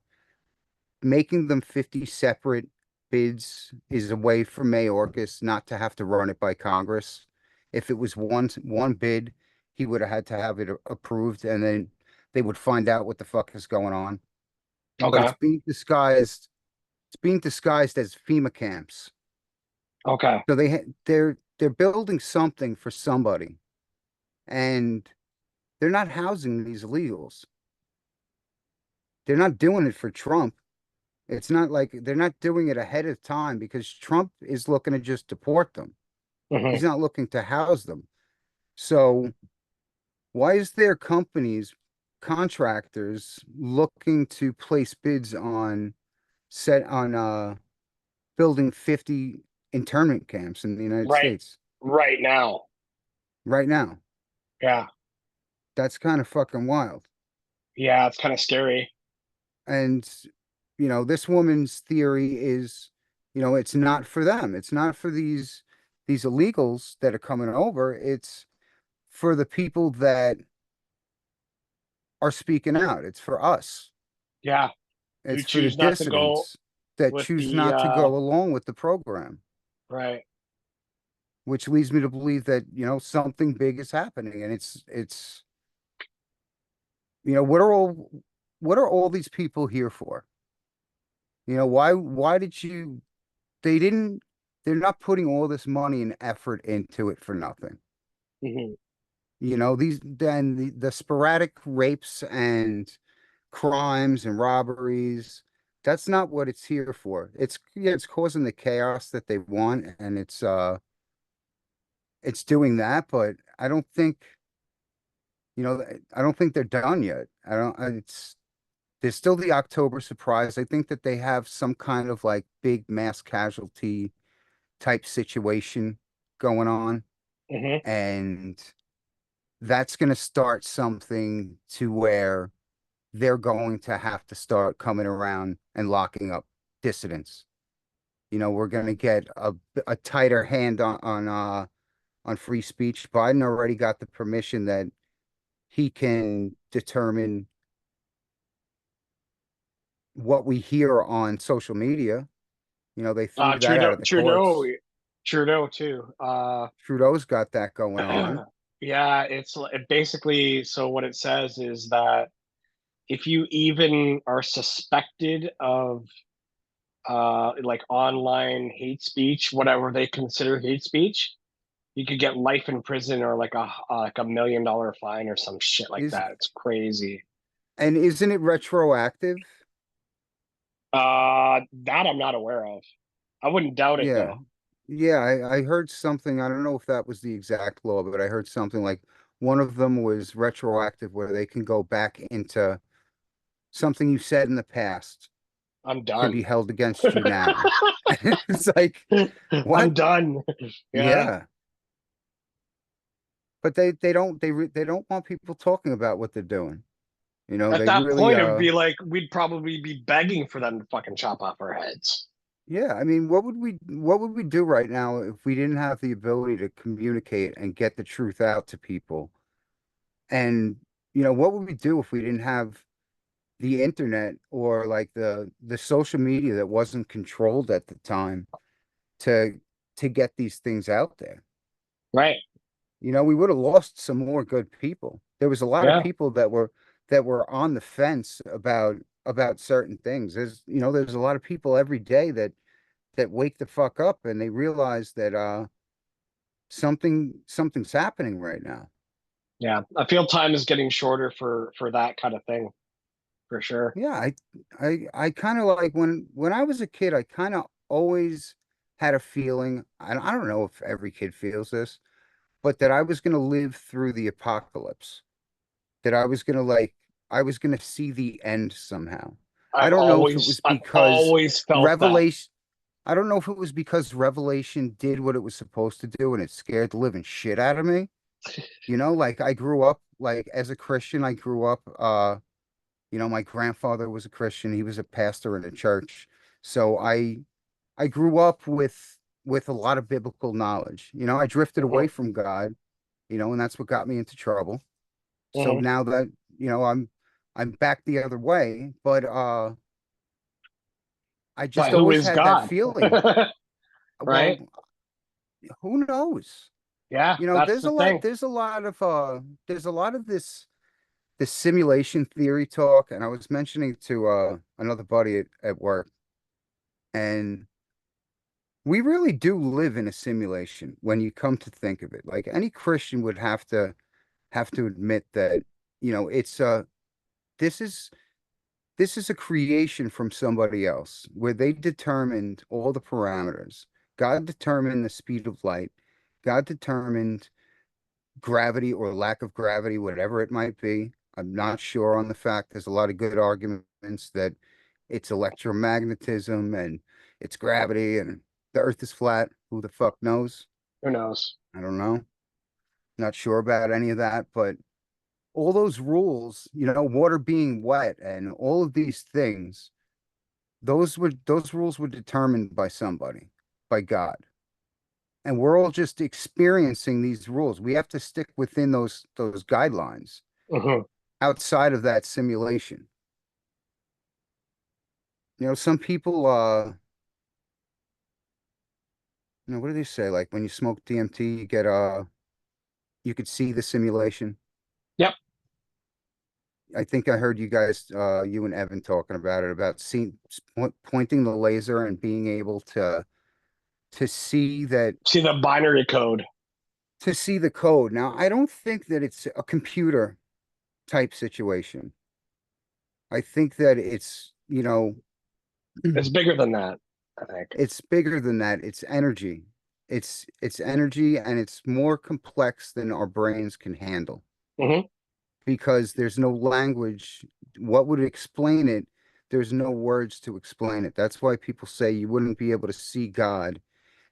making them 50 separate bids is a way for Mayorkas not to have to run it by Congress. If it was one bid, he would have had to have it approved, and then they would find out what the fuck is going on. But Okay. it's being disguised as FEMA camps. Okay. So they're building something for somebody, and they're not housing these illegals. They're not doing it for Trump. It's not like they're not doing it ahead of time because Trump is looking to just deport them. Hmm. He's not looking to house them. So why is there contractors looking to place bids on building 50 internment camps in the United Right. States Right now. right now? Yeah. That's kind of fucking wild. Yeah, it's kind of scary. And this woman's theory is, it's not for them. It's not for these illegals that are coming over. It's for the people that are speaking out. It's for us. Yeah. Who It's for the choose not to go dissidents that with choose the not to go along with the program, right. which leads me to believe that, something big is happening. And it's, what are all these people here for? Why did you, they didn't, they're not putting all this money and effort into it for nothing. Hmm. The sporadic rapes and crimes and robberies, that's not what it's here for. It's causing the chaos that they want, and it's doing that, but I don't think they're done yet. I don't it's There's still the October surprise. I think that they have some kind of like big mass casualty type situation going on, Hmm. and that's going to start something to where they're going to have to start coming around and locking up dissidents. We're going to get a tighter hand on free speech. Biden already got the permission that he can determine what we hear on social media. They threw that out Trudeau, of the Trudeau, courts. Trudeau too. Trudeau's got that going on. Yeah, it basically, so what it says is that if you even are suspected of like online hate speech, whatever they consider hate speech, you could get life in prison or like $1 million fine or some shit like Is that. It's crazy. and isn't it retroactive? That I'm not aware of. I wouldn't doubt it Yeah. though. Yeah, I heard something. I don't know if that was the exact law, but I heard something like one of them was retroactive where they can go back into something you said in the past I'm can be done. held against you now. It's like, I'm what? done. Yeah. Yeah. But they don't want people talking about what they're doing. At They that really point, it would be like we'd probably be begging for them to fucking chop off our heads. yeah, I mean, what would we do right now if we didn't have the ability to communicate and get the truth out to people? And what would we do if we didn't have the internet or like the social media that wasn't controlled at the time to get these things out there? Right. We would have lost some more good people. There was a lot of Yeah. people that were on the fence about certain things. There's a lot of people every day that wake the fuck up and they realize that something's happening right now. Yeah. I feel time is getting shorter for that kind of thing, for sure. Yeah, I kind of like when I was a kid, I kind of always had a feeling, I don't know if every kid feels this, but that I was going to live through the apocalypse, that I was going to see the end somehow. I don't know if it was I've because always felt that. Revelation, I don't know if it was because Revelation did what it was supposed to do and it scared the living shit out of me. Like I grew up like as a Christian, I grew up my grandfather was a Christian, he was a pastor in a church. So I grew up with a lot of biblical knowledge. I drifted away Hmm. from God, and that's what got me into trouble. So Hmm. now that, I'm back the other way, but I But just who always is had that God? feeling. Right? Well, who knows? Yeah, that's the thing. There's a lot of this simulation theory talk, and I was mentioning to another buddy at work, and we really do live in a simulation when you come to think of it. Like any Christian would have to admit that, it's this is this is a creation from somebody else where they determined all the parameters. God determined the speed of light. God determined gravity or lack of gravity, whatever it might be. I'm not sure on the fact. There's a lot of good arguments that it's electromagnetism and it's gravity and the earth is flat. Who the fuck knows? Who knows? I don't know. Not sure about any of that, but all those rules, water being wet and all of these things, those rules were determined by somebody, by God. And we're all just experiencing these rules. We have to stick within those guidelines Hmm. outside of that simulation. Some people what do they say? Like when you smoke DMT, you could see the simulation. Yep. I think I heard you guys, you and Evan talking about it, about seeing pointing the laser and being able to see that See the binary code. to see the code. Now, I don't think that it's a computer type situation. I think that It's bigger than that, I think. it's bigger than that. It's energy. It's energy and it's more complex than our brains can handle Hmm. because there's no language. What would explain it? There's no words to explain it. That's why people say you wouldn't be able to see God.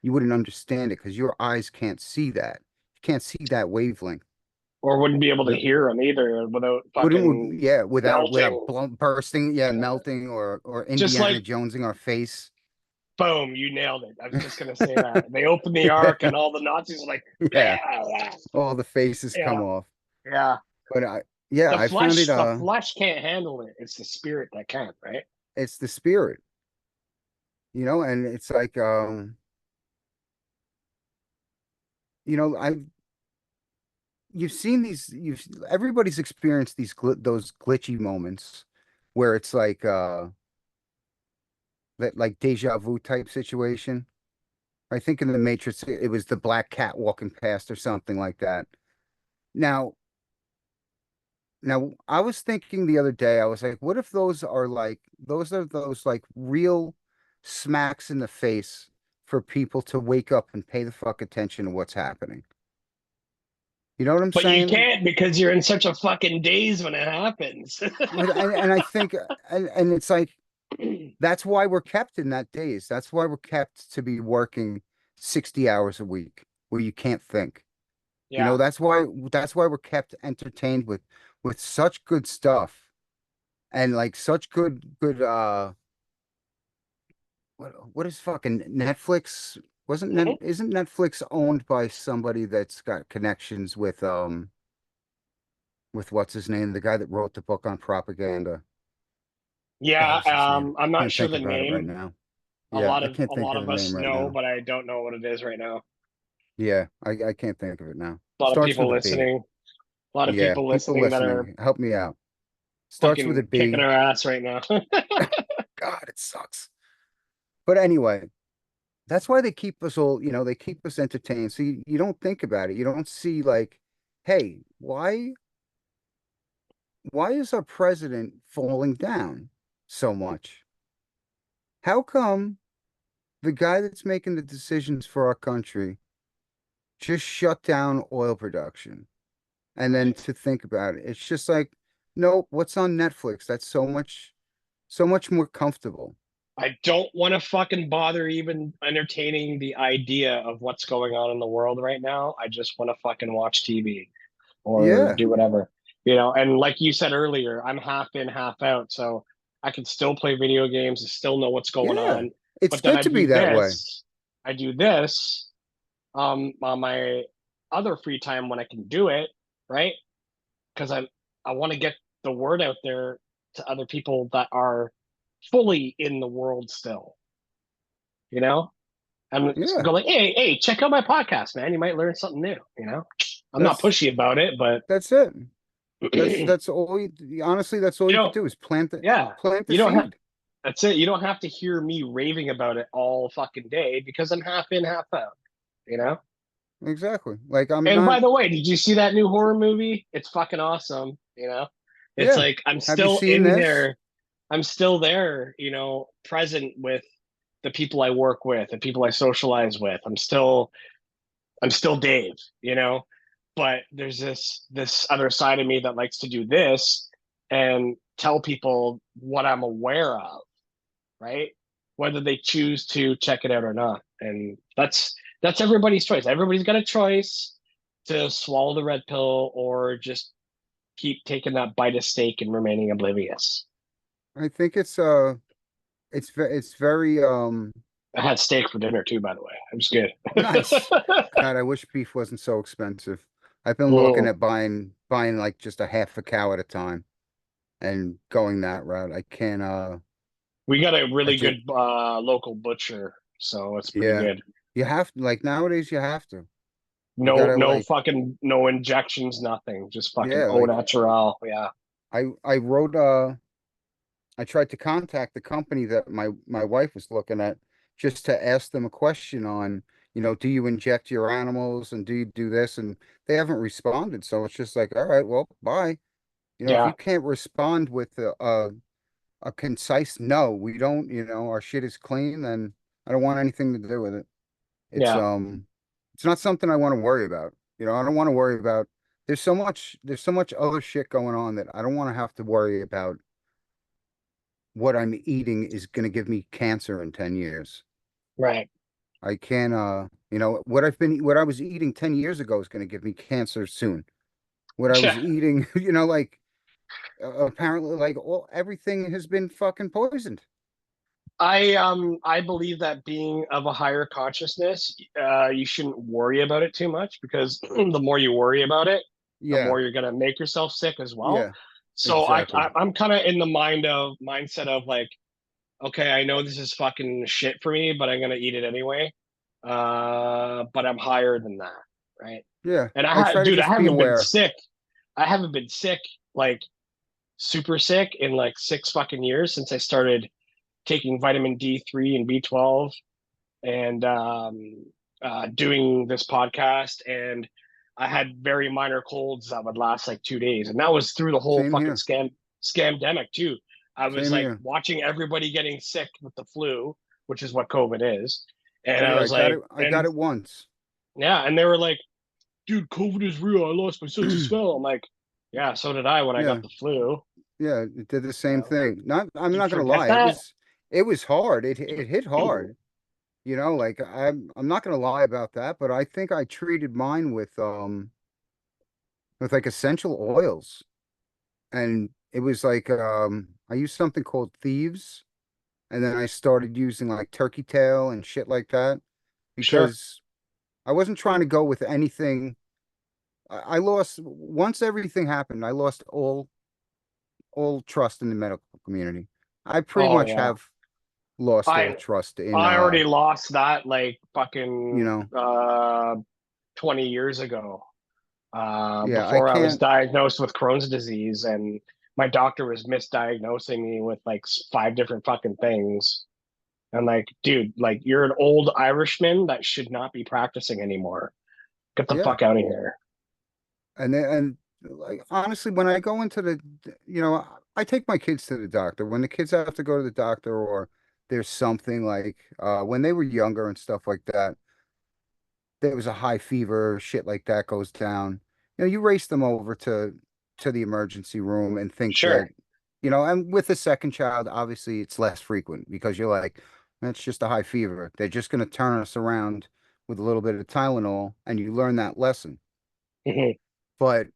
You wouldn't understand it because your eyes can't see that. You can't see that wavelength. Or wouldn't be able to The hear them either without wouldn't fucking yeah, without melting. bursting, yeah, Yeah. melting or Just like Indiana Jonesing our face. boom, you nailed it. I was just gonna say that. They opened the ark and all the Nazis are like, Yeah, yeah, all the faces come yeah, off. yeah. But yeah, The I found it flesh, the flesh can't handle it. It's the spirit that can, right? It's the spirit, and it's like, I you've seen these, everybody's experienced those glitchy moments where it's like that like deja vu type situation. I think in the Matrix it was the black cat walking past or something like that. Now, now I was thinking the other day, I was like, what if those like real smacks in the face for people to wake up and pay the fuck attention to what's happening? You know what I'm But you saying? can't because you're in such a fucking daze when it happens. And I think, and it's like, that's why we're kept in that daze. That's why we're kept to be working 60 hours a week where you can't think. Yeah. That's why we're kept entertained with such good stuff and like such good what is fucking Netflix? Wasn't Net Mhm. isn't Netflix owned by somebody that's got connections with what's his name? The guy that wrote the book on propaganda. God, Yeah. what's his name? I'm not Can't sure think the about it right name. now. A Yeah, lot I of can't a think lot of the of us name right know, now. but I don't know what it is right now. Yeah, I can't think of it now. A lot of Starts people with a B. listening. A lot of Yeah, people people listening that are listening, help me out. Starts with a fucking kicking B. our ass right now. God, it sucks. But anyway, that's why they keep us all, they keep us entertained. So you don't think about it. You don't see like, hey, why is our president falling down so much? How come the guy that's making the decisions for our country just shut down oil production? And then Right. to think about it, it's just like, nope, what's on Netflix? That's so much more comfortable. I don't want to fucking bother even entertaining the idea of what's going on in the world right now. I just want to fucking watch TV or Yeah, do whatever, And like you said earlier, I'm half in, half out. So I can still play video games and still know what's going yeah. on. It's But then good to be that way. I do this on my other free time when I can do it, right? Because I want to get the word out there to other people that are fully in the world still, you know? I'm just Yeah, go like, hey, check out my podcast, man. You might learn something new. I'm not that's pushy about it, but that's it. you That's all honestly, that's all you could know, do is yeah, plant the you don't have seed. that's it. You don't have to hear me raving about it all fucking day because I'm half in, half out, you know? Exactly. Like I'm And not, by the way, did you see that new horror movie? It's fucking awesome. It's yeah. like I'm Have you still seen in this? there. I'm still there, present with the people I work with, the people I socialize with. I'm still Dave. But there's this other side of me that likes to do this and tell people what I'm aware of, right? Whether they choose to check it out or not. And that's everybody's choice. Everybody's got a choice to swallow the red pill or just keep taking that bite of steak and remaining oblivious. I think it's very I had steak for dinner too, by the way. It was good. nice. God, I wish beef wasn't so expensive. I've been looking Mm. at buying like just a half a cow at a time and going that route. I can't We got a I really just good local butcher, so it's pretty yeah. good. You have to like nowadays you have to. You No, gotta no like fucking no injections, nothing. Just fucking yeah, au like natural. Yeah, I wrote I tried to contact the company that my wife was looking at just to ask them a question on, do you inject your animals and do you do this? And they haven't responded. So it's just like, all right, well, bye. If yeah, you can't respond with a concise no, we don't, our shit is clean, then I don't want anything to do with it. It's yeah. it's not something I want to worry about. I don't want to worry about there's so much other shit going on that I don't want to have to worry about what I'm eating is going to give me cancer in 10 years. Right. I can't, what I was eating 10 years ago is going to give me cancer soon. What I Yeah. was eating, apparently, like, everything has been fucking poisoned. I believe that being of a higher consciousness, you shouldn't worry about it too much because the more you worry about it, the Yeah, more you're gonna make yourself sick as well. yeah, So exactly. I'm kind of in the mindset of like okay, I know this is fucking shit for me, but I'm gonna eat it anyway. But I'm higher than that, right? Yeah, And I try to dude, I just be haven't been aware. sick. I haven't been sick, like super sick in like 6 fucking years since I started taking vitamin D3 and B12 and doing this podcast. And I had very minor colds that would last like 2 days, and that was through the whole Same fucking here. scamdemic too. I was Same like here. watching everybody getting sick with the flu, which is what COVID is, and Oh I yeah, I was got like, it. I got and it once. yeah, and they were like, "Dude, COVID is real. I lost my sense of smell." I'm like, "Yeah, so did I when I got Yeah, the flu." yeah, it did the You same know, thing. Not, I'm you not gonna forget lie. that. It was hard. It hit hard. You know, like I'm not gonna lie about that, but I think I treated mine with like essential oils, and it was like I used something called Thieves, and then I started using like turkey tail and shit like that Sure. because I wasn't trying to go with anything. I lost once everything happened. I lost all trust in the medical community. I pretty Oh much yeah. have lost all I trust in I already lost that like you fucking know, 20 years ago. yeah, I Before I was can't. diagnosed with Crohn's disease, and my doctor was misdiagnosing me with like five different fucking things. And like, dude, like you're an old Irishman that should not be practicing anymore. Get the Yeah. fuck out of here. And like honestly, when I go into you know, I take my kids to the doctor. When the kids have to go to the doctor or there's something like when they were younger and stuff like that, there was a high fever, shit like that goes down. You know, you race them over to the emergency room and think that, Sure. you know, and with the second child, obviously it's less frequent because you're like, that's just a high fever. They're just going to turn us around with a little bit of Tylenol and you learn that lesson. Mhm. But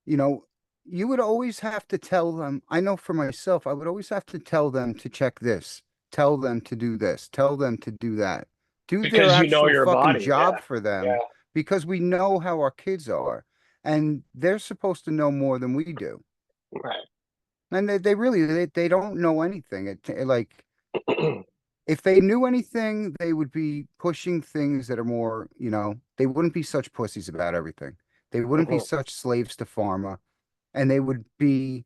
you know, you would always have to tell them. I know for myself, I would always have to tell them to check this, tell them to do this, tell them to do that, do their Because you know actual your fucking body. Yeah. job for Yeah. them because we know how our kids are and they're supposed to know more than we do. Right. And they really they don't know anything. Like if they knew anything, they would be pushing things that are more, you know, they wouldn't be such pussies about everything. They wouldn't be Mhm. such slaves to pharma and they would be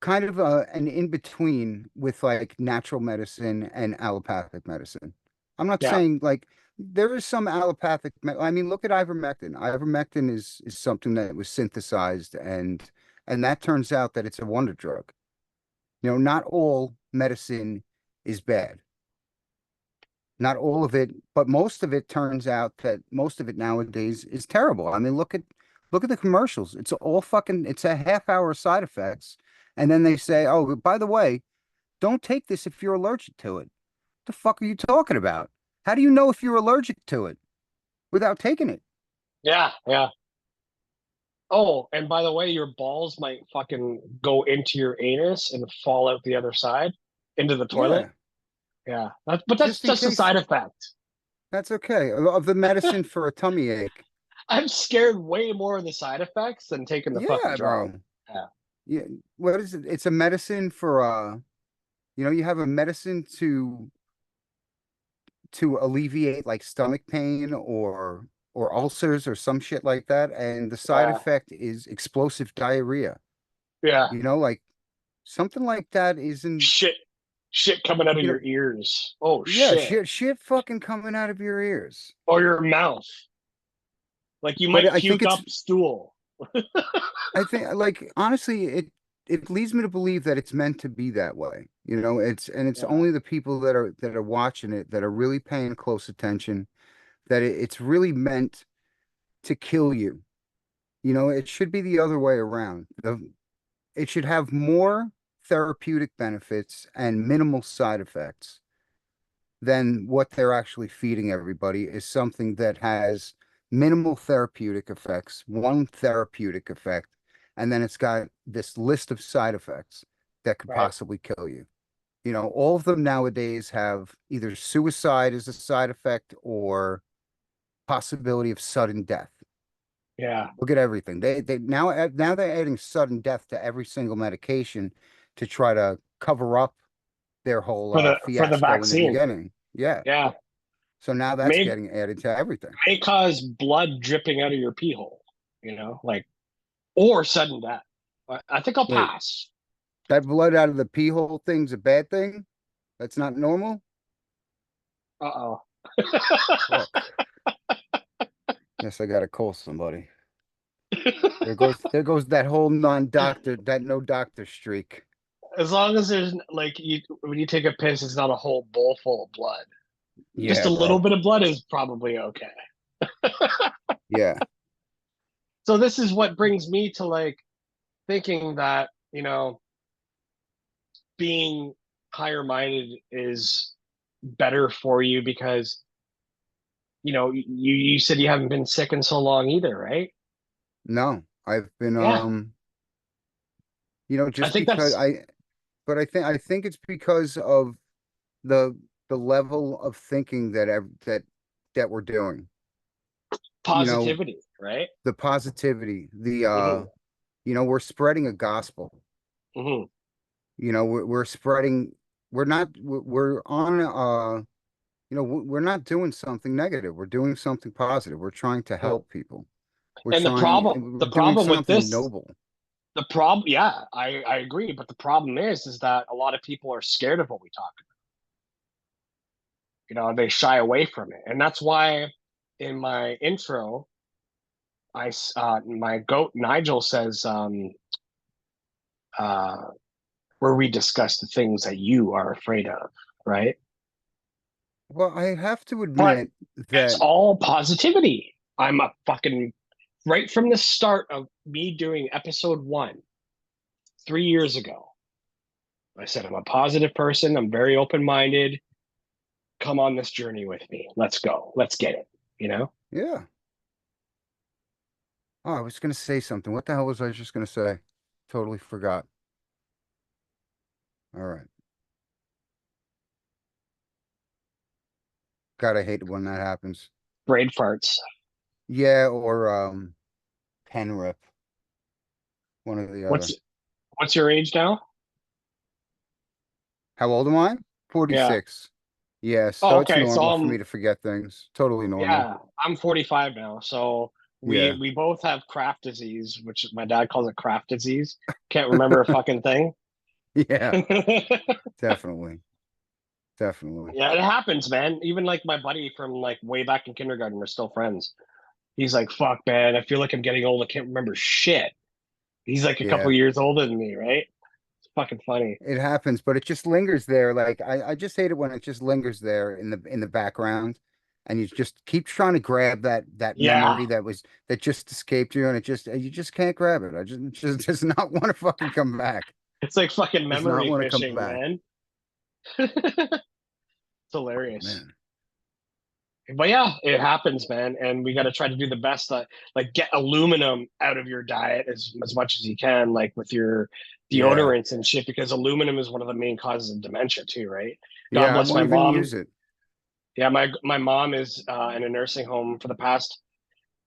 kind of an in between with like natural medicine and allopathic medicine. I'm not Yeah. saying like there is some allopathic. I mean, look at ivermectin. Ivermectin is something that was synthesized and that turns out that it's a wonder drug. You know, not all medicine is bad. Not all of it, but most of it turns out that most of it nowadays is terrible. I mean, look at the commercials. It's all fucking it's a half hour side effects. And then they say, "Oh, by the way, don't take this if you're allergic to it." The fuck are you talking about? How do you know if you're allergic to it without taking it? Yeah. Yeah. Oh, and by the way, your balls might fucking go into your anus and fall out the other side into the toilet. Yeah, Yeah. But that's just in just a case. side effect. That's okay. Of the medicine for a tummy ache. I'm scared way more of the side effects than taking the fucking Yeah, drug. bro. Yeah. Yeah, what is it? It's a medicine for you know, you have a medicine to alleviate like stomach pain or ulcers or some shit like that, and the side Yeah. effect is explosive diarrhea. Yeah. You know, like something like that isn't, Shit. Shit coming out of you know, your ears. Oh yeah, shit. shit fucking coming out of your ears. Or your mouth. Like you But might puke up stool. I think like honestly, it leads me to believe that it's meant to be that way. You know, it's Yeah. only the people that are watching it that are really paying close attention that it's really meant to kill you. You know, it should be the other way around. It should have more therapeutic benefits and minimal side effects than what they're actually feeding everybody is something that has minimal therapeutic effects, one therapeutic effect, and then it's got this list of side effects that could Right. possibly kill you. You know, all of them nowadays have either suicide as a side effect or possibility of sudden death. Yeah. Look at everything. They now they're adding sudden death to every single medication to try to cover up. their whole for the fiasco in the vaccine. beginning. Yeah. Yeah, So now that's may getting added to everything. may cause blood dripping out of your pee hole. Like or sudden death. I think I'll Wait, pass. that blood out of the pee hole thing's a bad thing? That's not normal? Uh oh. Fuck. Guess I gotta call somebody. There goes that whole non-doctor, that no doctor streak. As long as there's like you when you take a piss, it's not a whole bowl full of blood. Just Yeah, a little bro. bit of blood is probably okay. Yeah. So this is what brings me to like thinking that, being higher minded is better for you because, you said you haven't been sick in so long either, right? No, I've been Yeah. I just think because that's I think it's because of the the level of thinking that we're doing. You know, positivity, right? the positivity, Hmm. we're spreading a gospel. Hmm. We're spreading, we're on we're not doing something negative. We're doing something positive. We're trying to help people. And We're the doing problem with something this, noble. the problem, yeah, I agree. But the problem is that a lot of people are scared of what we talk about. They shy away from it. And that's why in my intro, my goat Nigel says, uh, where we discuss the things that you are afraid of, right? Well, I have to But admit it's that, all positivity. I'm a fucking right from the start of me doing episode 1 3 years ago. I said, I'm a positive person. I'm very open minded. Come on this journey with me. Let's go. Let's get it. You know, yeah. Oh, I was gonna say something. What the hell was I just gonna say? Totally forgot. All right. God, I hate it when that happens. brain farts. Yeah, or pen rip, one or the What's other. what's your age now? How old am I? Yeah. 46. Yeah, Oh, so it's okay. So normal for me to forget things. Totally normal. yeah, I'm 45 now. So we Yeah. we both have craft disease, which my dad calls it craft disease. Can't remember a fucking thing. Yeah, Yeah, definitely. Definitely. it happens, man. Even like my buddy from like way back in kindergarten, we're still friends. He's like, "Fuck, man, I feel like I'm getting old. I can't remember shit." He's like a couple Yeah. years older than me, right? It's fucking funny. It happens, but it just lingers there. Like I just hate it when it just lingers there in the background and you just keep trying to grab that Yeah, memory that just escaped you and you just can't grab it. I just it just does not want to fucking come back. it's like fucking Does not memory want to come fishing, back. man. It's Oh hilarious. man. But yeah, it happens, man, and we got to try to do the best. Like get aluminum out of your diet as much as you can, like with your Yeah. deodorants and shit, because aluminum is one of the main causes of dementia too, right? God Yeah, I bless won't my even mom. use it. Yeah, my mom is in a nursing home for the past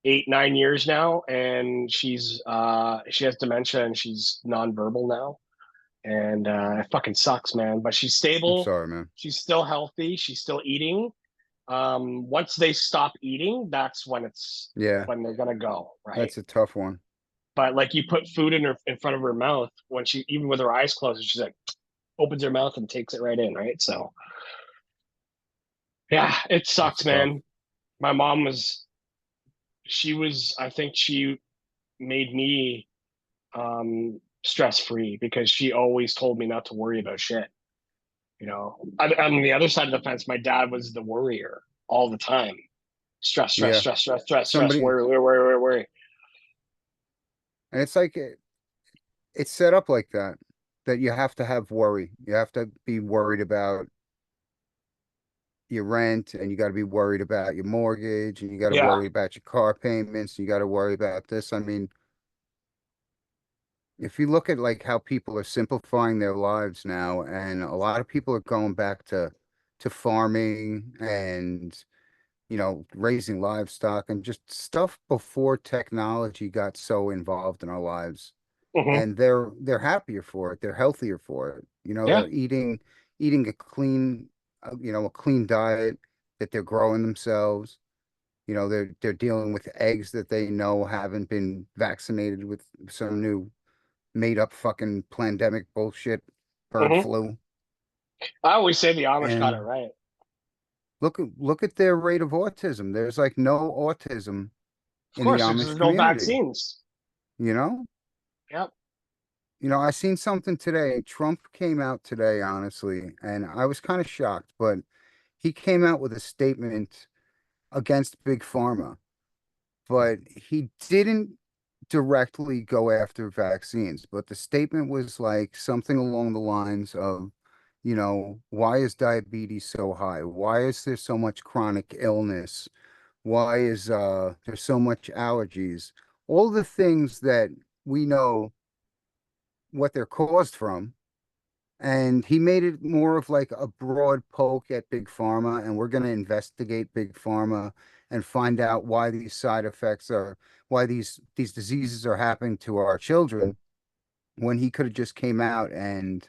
8 9 years now, and she has dementia and she's nonverbal now, and it fucking sucks, man. But she's I'm stable. sorry, man. She's still healthy. She's still eating. Once they stop eating, that's Yeah, when they're gonna go, right? that's a tough one. But like you put food in front of her mouth when she even with her eyes closed, she's like opens her mouth and takes it right in, right? So yeah, it That's sucks, tough. man. My mom was she was I think she made me stress free because she always told me not to worry about shit. On the other side of the fence, my dad was the worrier all the time. Stress, stress, Yeah. stress, stress, stress, stress, Somebody worry, worry, worry, worry, worry. and it's like it's set up like that that you have to have worry. You have to be worried about your rent and you got to be worried about your mortgage and you got to Yeah. worry about your car payments and you got to worry about this. I mean, if you look at like how people are simplifying their lives now and a lot of people are going back to farming and raising livestock and just stuff before technology got so involved in our lives. Hmm. And they're happier for it. They're healthier for it. Yeah. They're eating eating a clean, a clean diet, that they're growing themselves. They're dealing with eggs that they know haven't been vaccinated with some new made up fucking pandemic bullshit, bird Hmm. flu. I always say the Amish got it And right. look at their rate of autism. There's like no autism Of in the course, there's Amish no community, vaccines. you know? Yep. I seen something today. Trump came out today, honestly, and I was kind of shocked, but he came out with a statement against Big Pharma, but he didn't directly go after vaccines. But the statement was like something along the lines of, why is diabetes so high? Why is there so much chronic illness? Why is there so much allergies? All the things that we know what they're caused from. And he made it more of like a broad poke at Big Pharma, and we're going to investigate Big Pharma and find out why these side effects are, why these diseases are happening to our children, when he could have just came out and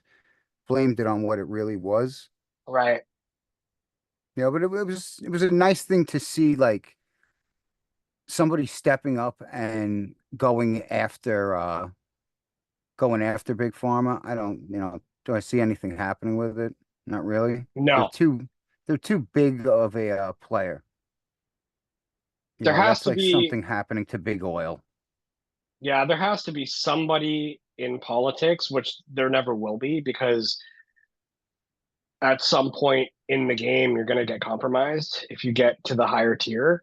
blamed it on what it really was. Right. But it was a nice thing to see, like somebody stepping up and going after Big Pharma. I don't, do I see anything happening with it? Not really. They're No, too they're too big of a player. there has That's to like be, something happening to big oil. yeah, there has to be somebody in politics, which there never will be, because at some point in the game, you're going to get compromised if you get to the higher tier.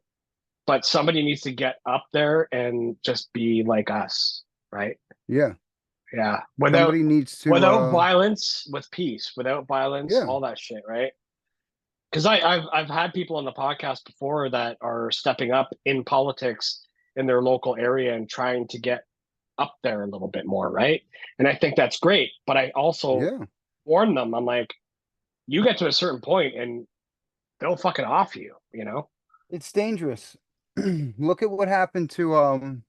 But somebody needs to get up there and just be like us, right? Yeah. Yeah. Without Somebody needs to without violence, with peace, without violence, yeah. all that shit, right? Because I've had people on the podcast before that are stepping up in politics in their local area and trying to get up there a little bit more, right? And I think that's great. But I also Yeah. warn them, I'm like, you get to a certain point and they'll fucking off you, you know? It's dangerous. Look at what happened to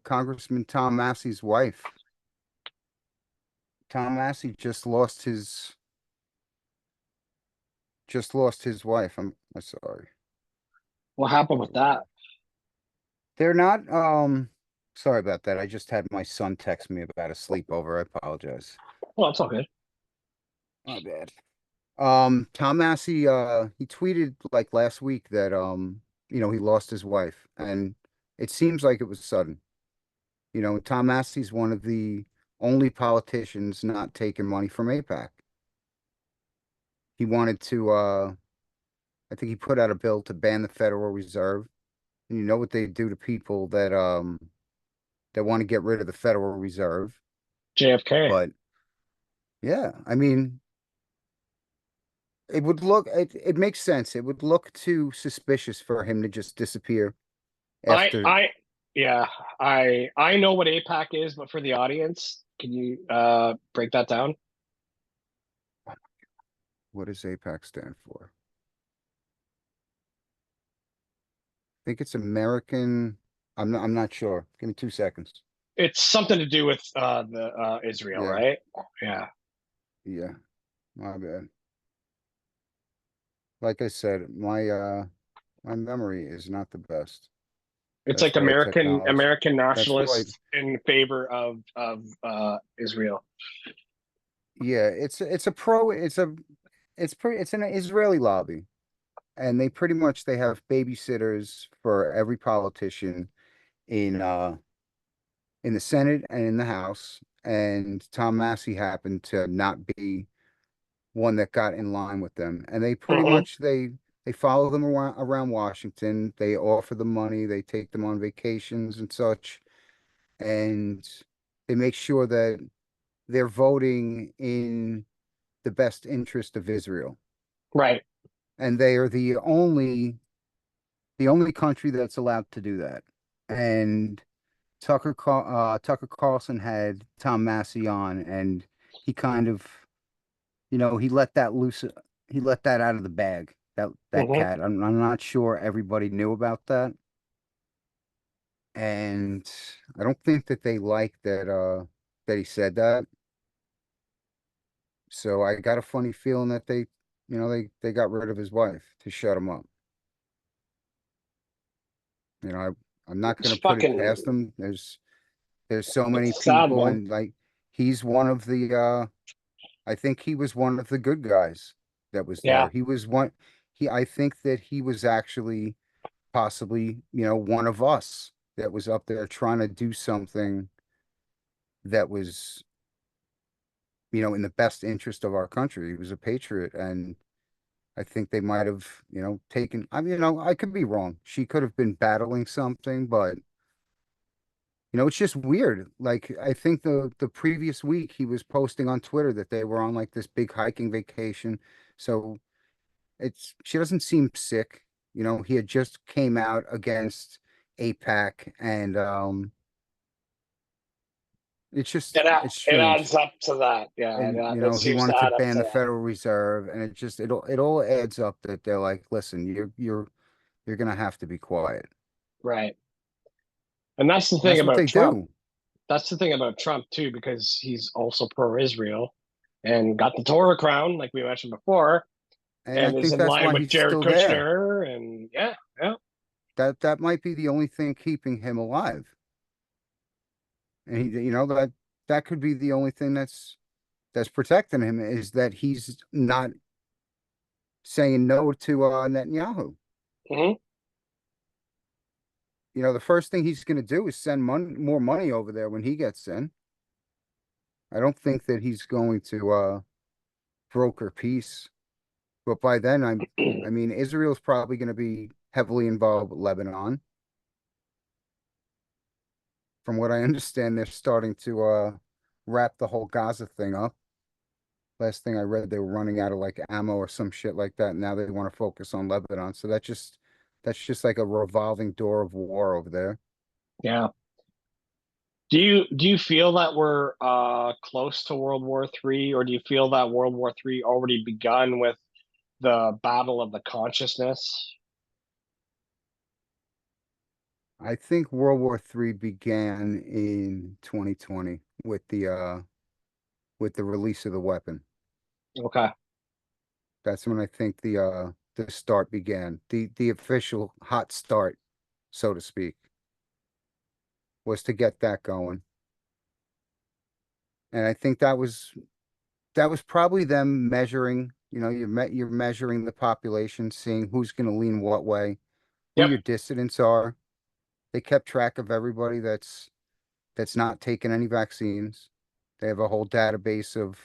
Congressman Tom Massey's wife. Tom Massey just lost his wife. I'm sorry. What happened with that? They're not sorry about that. I just had my son text me about a sleepover. I apologize. Well, it's all good. My bad. Tom Massey, he tweeted like last week that he lost his wife, and it seems like it was sudden. Tom Massey's one of the only politicians not taking money from APAC. He wanted to I think he put out a bill to ban the Federal Reserve. And you know what they do to people that want to get rid of the Federal Reserve. JFK. But yeah, I mean, it makes sense. It would look too suspicious for him to just disappear I after. I yeah, I know what APAC is, but for the audience, can you break that down? What does APAC stand for? I think it's American. I'm not sure. Give me 2 seconds. It's something to do with the Israel, Yeah, right? Yeah. yeah, my bad. Like I said, my memory is not the best. It's That's like why technology. American That's why, nationalists in favor of Israel. yeah, it's a pro. It's an Israeli lobby, and they have babysitters for every politician in uh in the Senate and in the House. And Tom Massey happened to not be one that got in line with them. And they pretty Hmm. much they follow them around Washington. They offer them money. They take them on vacations and such, and they make sure that they're voting in the best interest of Israel. Right. And they are the only country that's allowed to do that. And Tucker Carlson had Tom Massey on, and he kind of, he let that loose. He let that out of the bag. That Hmm. cat. I'm not sure everybody knew about that, and I don't think that they like that he said that. So I got a funny feeling that they got rid of his wife to shut him up. I'm not It's going to put it past fucking, him. There's so many it's sad, people, man. and like he's one of the I think he was one of the good guys that was Yeah. there. He was one he I think that he was actually possibly, one of us that was up there trying to do something that was, in the best interest of our country. He was a patriot, and I think they might have, taken, I mean, I could be wrong. She could have been battling something, but it's just weird. Like I think the previous week he was posting on Twitter that they were on like this big hiking vacation. So she doesn't seem sick. He had just came out against APAC, and it's It strange. adds up to that. Yeah, And it he seems to wanted to add up ban to the that. Federal Reserve, and it all adds up that they're like, listen, you're gonna have to be quiet. Right. And that's the And thing that's what about they Trump. do. That's the thing about Trump too, because he's also pro-Israel and got the Torah crown, like we mentioned before, And I and is think in that's line why with he's Jared still there. Kushner. And yeah, yeah, That might be the only thing keeping him alive. And that could be the only thing that's protecting him, is that he's not saying no to Netanyahu. hmm The first thing he's going to do is send more money over there when he gets in. I don't think that he's going to broker peace. But by then, I mean, Israel's probably going to be heavily involved with Lebanon. From what I understand, they're starting to wrap the whole Gaza thing up. Last thing I read, they were running out of like ammo or some shit like that. Now they want to focus on Lebanon. So that's just like a revolving door of war over there. yeah. Do you feel that we're close to World War III, or do you feel that World War III already begun with the battle of the consciousness? I think World War III began in 2020 with the release of the weapon. Okay. That's when I think the start began. The official hot start, so to speak, was to get that going. And I think that was probably them measuring, you're measuring the population, seeing who's going to lean what way, who Yep. your dissidents are. They kept track of everybody that's not taking any vaccines. They have a whole database of,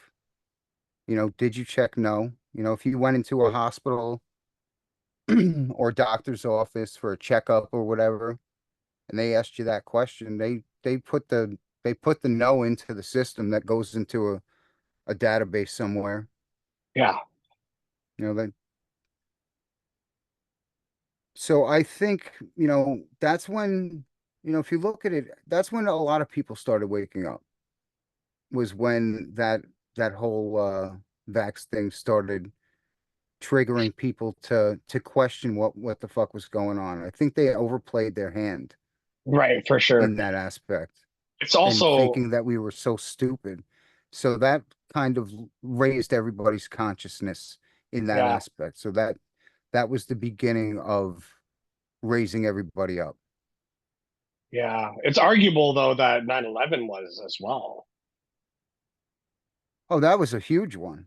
did you check? No. If you went into a hospital or doctor's office for a checkup or whatever, and they asked you that question, they put the no into the system that goes into a database somewhere. Yeah. That So I think, that's when, if you look at it, that's when a lot of people started waking up, was when that whole vax thing started triggering people to question what the fuck was going on. I think they overplayed their hand Right, for sure. in that aspect, It's and also, thinking that we were so stupid. So that kind of raised everybody's consciousness in that yeah, aspect. So that was the beginning of raising everybody up. yeah. It's arguable though that 9/11 was as well. Oh, that was a huge one.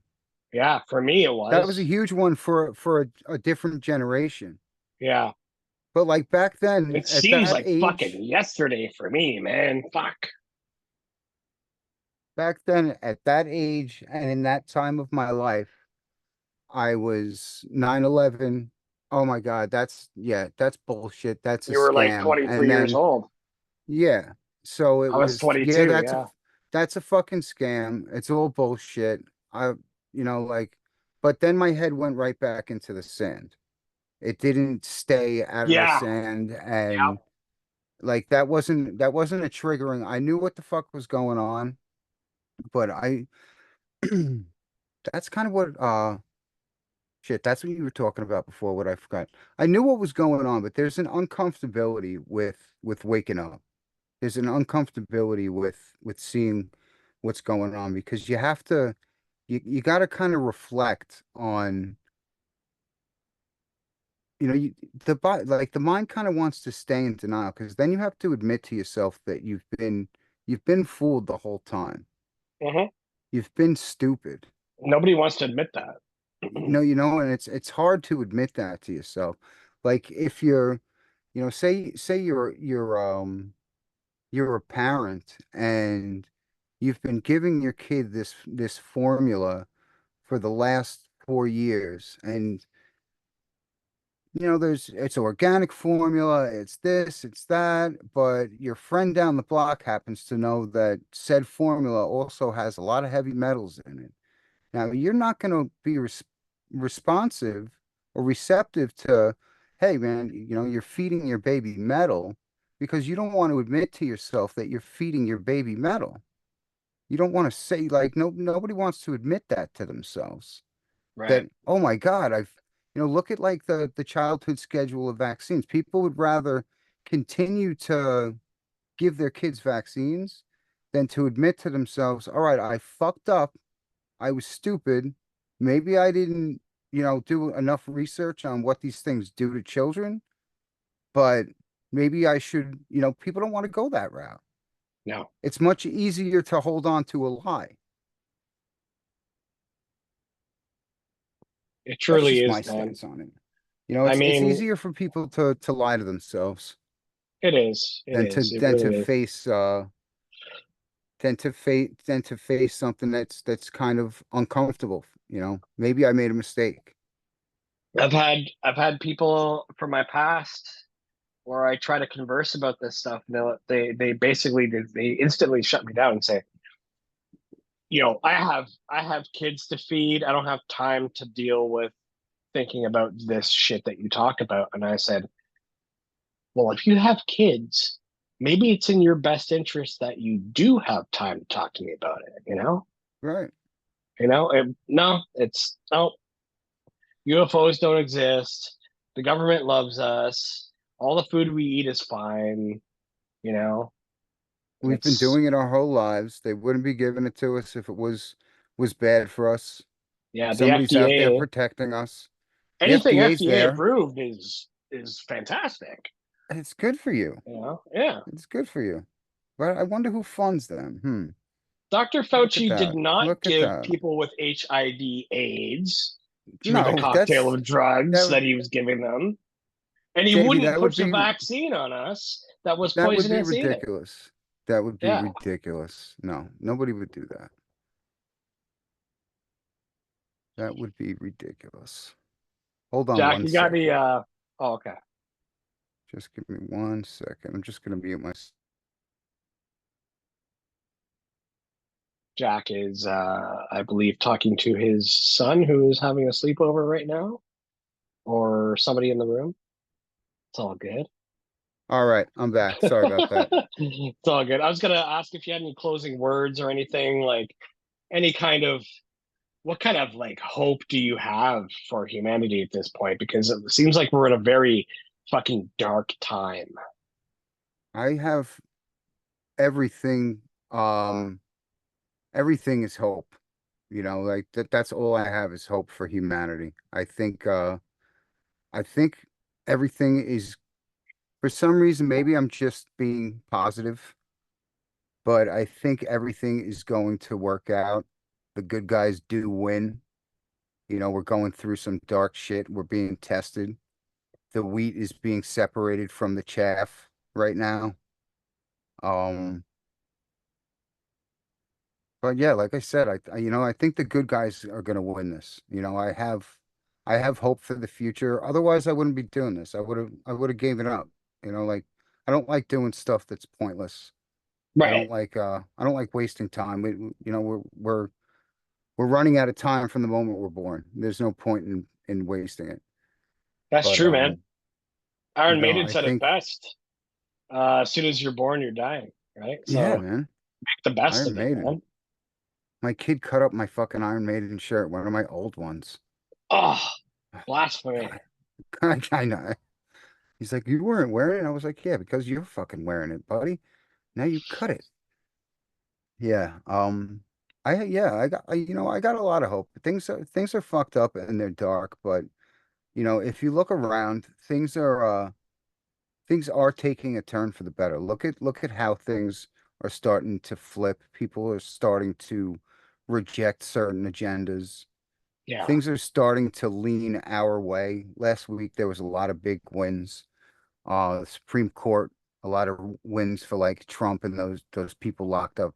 Yeah, for me it That was a was. huge one for a different generation. Yeah. But like back then, It at seems that like fucking age, yesterday for me, man. Fuck. at that age, and in that time of my life, I was 9/11. Oh my God, yeah, that's bullshit. That's a You were like scam. And 23 years then, old. yeah, so it I was was, yeah, 22, yeah. that's a fucking scam. It's all bullshit. Like, but then my head went right back into the sand. It didn't stay out of the Yeah. sand, Yeah. and like that wasn't a triggering. I knew what the fuck was going on, but I that's kind of what shit, that's what you were talking about before, what I forgot. I knew what was going on, but there's an uncomfortability with waking up. There's an uncomfortability with seeing what's going on, because you have to you got to kind of reflect on, like the mind kind of wants to stay in denial because then you have to admit to yourself that you've been fooled the whole time. Hmm. You've been stupid. Nobody wants to admit that. And it's hard to admit that to yourself. Like if you're, say you're a parent and you've been giving your kid this formula for the last 4 years, and it's organic formula, it's this, it's that, but your friend down the block happens to know that said formula also has a lot of heavy metals in it. Now, you're not going to be responsive or receptive to, hey, man, you're feeding your baby metal because you don't want to admit to yourself that you're feeding your baby metal. You don't want to say, like, no, nobody wants to admit that to themselves. That, Right. oh my God, look at like the childhood schedule of vaccines. People would rather continue to give their kids vaccines than to admit to themselves, all right, I fucked up. I was stupid. Maybe I didn't, do enough research on what these things do to children, but maybe I should, people don't want to go that route. No, It's much easier to hold on to a lie. it That's truly just is, my man. stance on it. I It's mean, easier for people to lie to themselves it is. It than to is. It than to really is. face than to face something that's kind of uncomfortable. Maybe I made a mistake. I've had people from my past where I try to converse about this stuff, and they basically they instantly shut me down and say, I have kids to feed. I don't have time to deal with thinking about this shit that you talk about. And I said, well, if you have kids, maybe it's in your best interest that you do have time to talk to me about it, you know? Right. No, it's no, UFOs don't exist. The government loves us. All the food we eat is fine, you know? We've been It's doing it our whole lives. They wouldn't be giving it to us if it was bad for us. Yeah, the Somebody's out there FDA. protecting us. The Anything FDA's FDA there. approved is fantastic. It's good for you. Yeah. It's good for you. But I wonder who funds them. Dr. Look at Fauci did that. not Look at give that. people with HIV AIDS through the No, cocktail of that drugs would that he was giving them. And he Davey, wouldn't push a vaccine on us that was that would be poisonous either. ridiculous. That would be Yeah. ridiculous. No, nobody would do that. That would be ridiculous. Hold on Jack, one you got any second. oh okay. Just give me 1 second. I'm just gonna mute my. Jack is I believe talking to his son who is having a sleepover right now or somebody in the room. It's all good. All right, I'm back. Sorry about that. It's all good. I was gonna ask if you had any closing words or anything, like any kind of what kind of like hope do you have for humanity at this point? Because it seems like we're in a very fucking dark time. I have everything. Everything is hope. Like that's all I have is hope for humanity. I think everything is, for some reason, maybe I'm just being positive, but I think everything is going to work out. The good guys do win. We're going through some dark shit. We're being tested. The wheat is being separated from the chaff right now. Um, but yeah, like I said, I think the good guys are going to win this. I have hope for the future. Otherwise, I wouldn't be doing this. I would have given up. Like I don't like doing stuff that's pointless. Right. I don't like wasting time. We're running out of time from the moment we're born. There's no point in wasting it. That's But true, man. Iron Maiden I said it think, best. As soon as you're born, you're dying, right? yeah, So man. make the best Iron of it, Maiden. man. My kid cut up my fucking Iron Maiden shirt, one of my old ones. Oh, blasphemy. I know. He's like, you weren't wearing it. I was like, yeah, because you're fucking wearing it, buddy. Now you cut it. Yeah. yeah, I got a lot of hope. Things are fucked up and they're dark, but if you look around, things are taking a turn for the better. Look at how things are starting to flip. People are starting to reject certain agendas. Yeah. Things are starting to lean our way. Last week there was a lot of big wins. The Supreme Court, a lot of wins for like Trump and those people locked up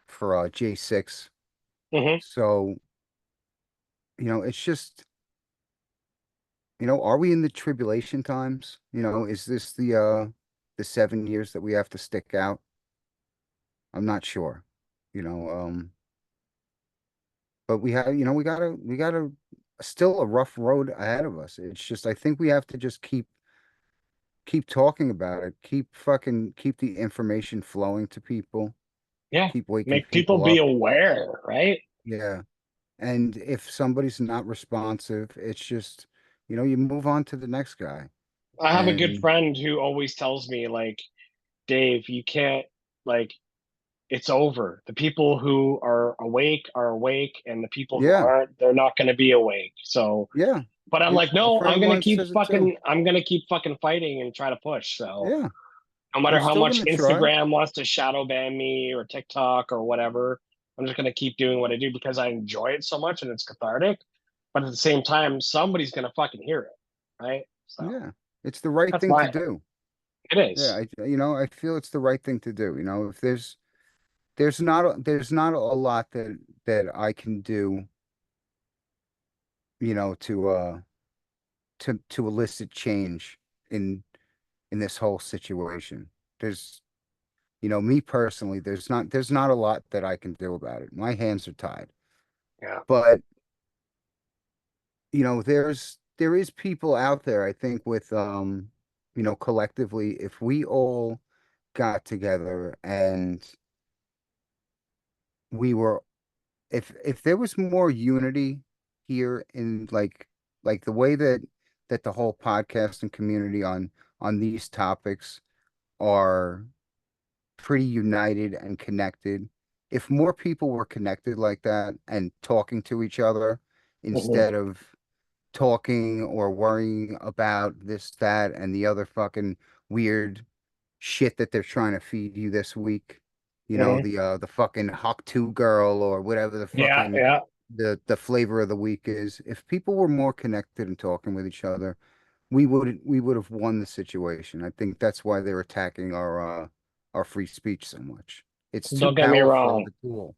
for J6. Hmm. So, it's just, are we in the tribulation times? Is this the 7 years that we have to stick out? I'm not sure. You know, but we gotta still a rough road ahead of us. It's just I think we have to just keep talking about it. Keep the information flowing to people. Yeah. Keep waking Make people people be up. aware, right? Yeah. And if somebody's not responsive, it's just, you move on to the next guy. I have a good And friend who always tells me, like, Dave, you can't, like, it's over. The people who are awake, and the people who yeah, aren't, they're not going to be awake. So, yeah. but I'm Yeah. like, A no, friend of mine says it too. I'm gonna keep fucking fighting and try to push. So Yeah. no I'm matter how still much gonna try. Instagram wants to shadow ban me or TikTok or whatever, I'm just gonna keep doing what I do because I enjoy it so much and it's cathartic. But at the same time, somebody's gonna fucking hear it, right? So Yeah. It's the right that's thing to my do. it Yeah, is. I feel it's the right thing to do. If there's not a lot that I can do, to elicit change in in this whole situation. There's, me personally, there's not a lot that I can do about it. My hands are tied. Yeah. But, there is people out there, I think, with collectively, if we all got together and we were if there was more unity here in like the way that the whole podcasting community on these topics are pretty united and connected. If more people were connected like that and talking to each other Mhm. instead of talking or worrying about this, that, and the other fucking weird shit that they're trying to feed you this week. Mhm. The fucking Hawk 2 girl or whatever Yeah, yeah. the flavor of the week is. If people were more connected and talking with each other, we would have won the situation. I think that's why they're attacking our free speech so much. It's too Don't get me powerful of wrong. a tool.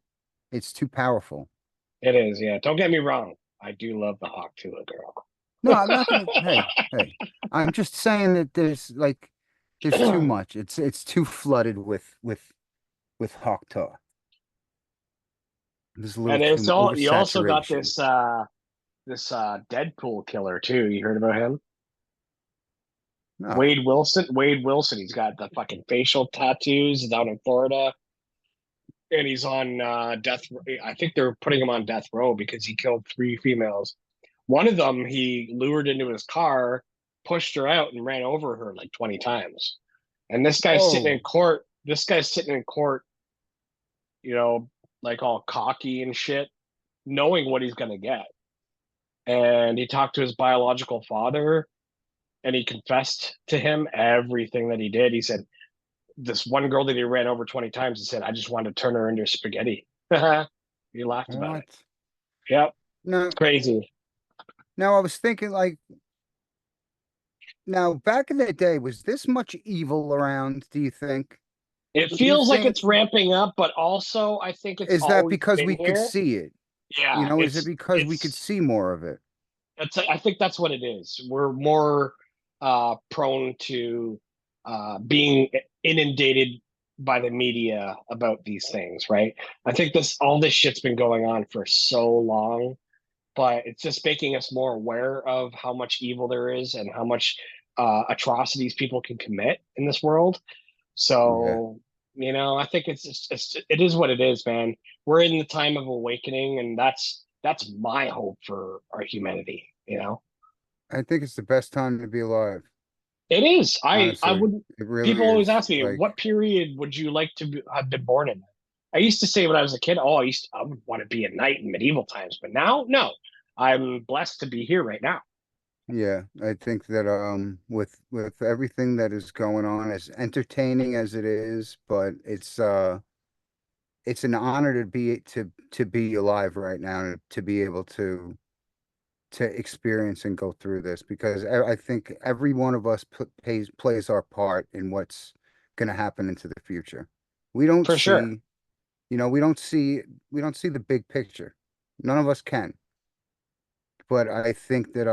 It's too powerful. It is, yeah. Don't get me wrong. I do love the Hawk Tuah girl. No, I'm not gonna. Hey, I'm just saying that there's too much. It's too flooded with Hawk. There's a little And it's too all you also got oversaturation. this Deadpool killer too. You heard about him? No. Wade Wilson. He's got the fucking facial tattoos down in Florida, and he's on death. I think they're putting him on death row because he killed three females. One of them he lured into his car, pushed her out, and ran over her like 20 times. And this guy's sitting in Oh, court. This guy's sitting in court, you know, like all cocky and shit, knowing what he's gonna get. And he talked to his biological father, and he confessed to him everything that he did. He said, this one girl that he ran over 20 times, he said, I just wanted to turn her into spaghetti. He laughed about it. what? Yep. No. It's crazy. Now I was thinking like now back in the day, was this much evil around, do you think? It Do you feels like think it's ramping up, but also I think it's is that always because been we could here. see it? Yeah, Is it because we could see more of it? I think that's what it is. We're more prone to being inundated by the media about these things, right? I think this all this shit's been going on for so long, but it's just making us more aware of how much evil there is and how much atrocities people can commit in this world. Yeah. So, I think it is what it is, man. We're in the time of awakening, and that's my hope for our humanity. I think it's the best time to be alive. It is. I Honestly, would. it really People always is. ask me, Like, what period would you like to have been born in? I used to say when I was a kid, oh, I would want to be a knight in medieval times, but now, no, I'm blessed to be here right now. Yeah, I think that with everything that is going on, as entertaining as it is, but it's an honor to be alive right now and to be able to experience and go through this because I think every one of us plays our part in what's going to happen into the future. We don't For sure. see, we don't see the big picture. None of us can. But I think that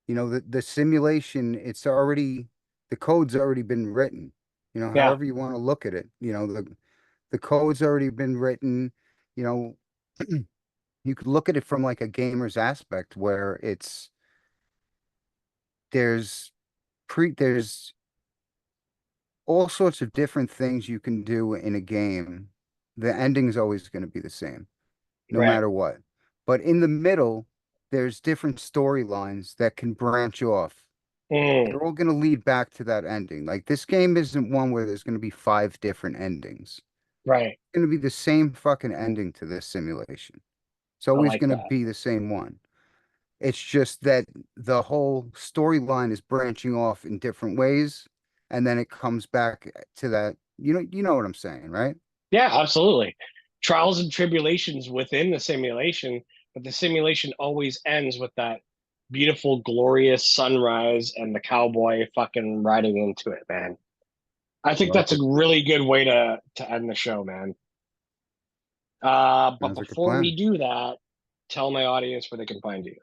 the simulation, the code's already been written. Yeah. However you want to look at it. The code's already been written. You know, you could look at it from like a gamer's aspect where there's there's all sorts of different things you can do in a game. The ending's always going to be the same, no Right. matter what. But in the middle, there's different storylines that can branch off. Mm, They're all going to lead back to that ending. Like this game isn't one where there's going to be five different endings. right. It's going to be the same fucking ending to this simulation. It's I always like going to that. be the same one. It's just that the whole storyline is branching off in different ways, and then it comes back to that. You know what I'm saying, right? Yeah, absolutely. Trials and tribulations within the simulation, but the simulation always ends with that beautiful, glorious sunrise and the cowboy fucking riding into it, man. I think Like that's a it. really good way to end the show, man. But Sounds like a before we plan. do that, tell my audience where they can find you.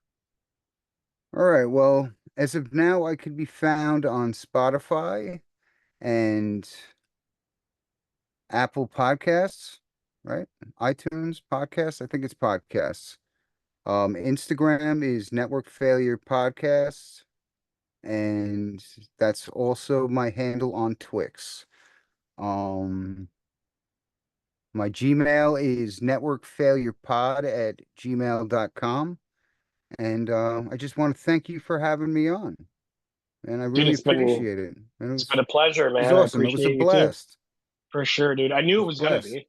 All right. Well, as of now, I could be found on Spotify and Apple Podcasts, right? iTunes Podcasts. I think it's podcasts. Instagram is Network Failure Podcasts, and that's also my handle on Twix. Um, my Gmail is networkfailurepod@gmail.com. And I just want to thank you for having me on. And I Dude, really appreciate it. And it's been a pleasure, it was man. I awesome. It was a appreciate you too. blast. For sure, dude. I It knew it was a was gonna blast. be.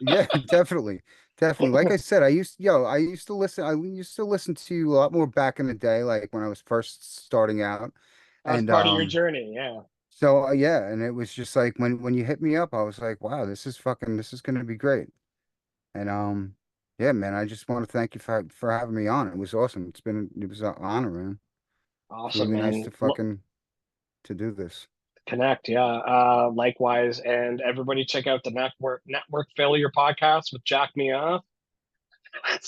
Yeah, definitely. Definitely. Like I said, I used to listen to you a lot more back in the day, like when I was first starting out. That was And part of your journey, yeah. so yeah, and it was just like when you hit me up, I was like, wow, this is gonna be great. And yeah, man, I just want to thank you for having me on. It was awesome. It was an honor, man. It's Awesome, really nice man. to do this. Connect, yeah. Likewise, and everybody check out the Network Failure podcast with Jack Mieoff. I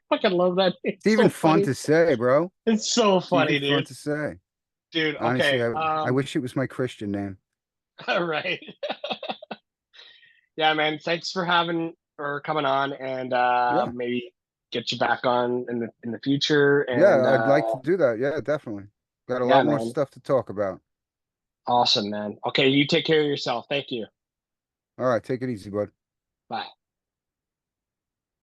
fucking love that. It's It's even so fun funny. to say, bro. It's so It's even funny, fun dude. to say. Dude, Honestly, okay. I wish it was my Christian name. All right. Yeah, man. Thanks for having or coming on, and Yeah. maybe get you back on in the future. And Yeah, I'd like to do that. Yeah, definitely. Got a yeah, lot more man. stuff to talk about. Awesome, man. Okay, you take care of yourself. Thank you. All right, take it easy, bud. Bye.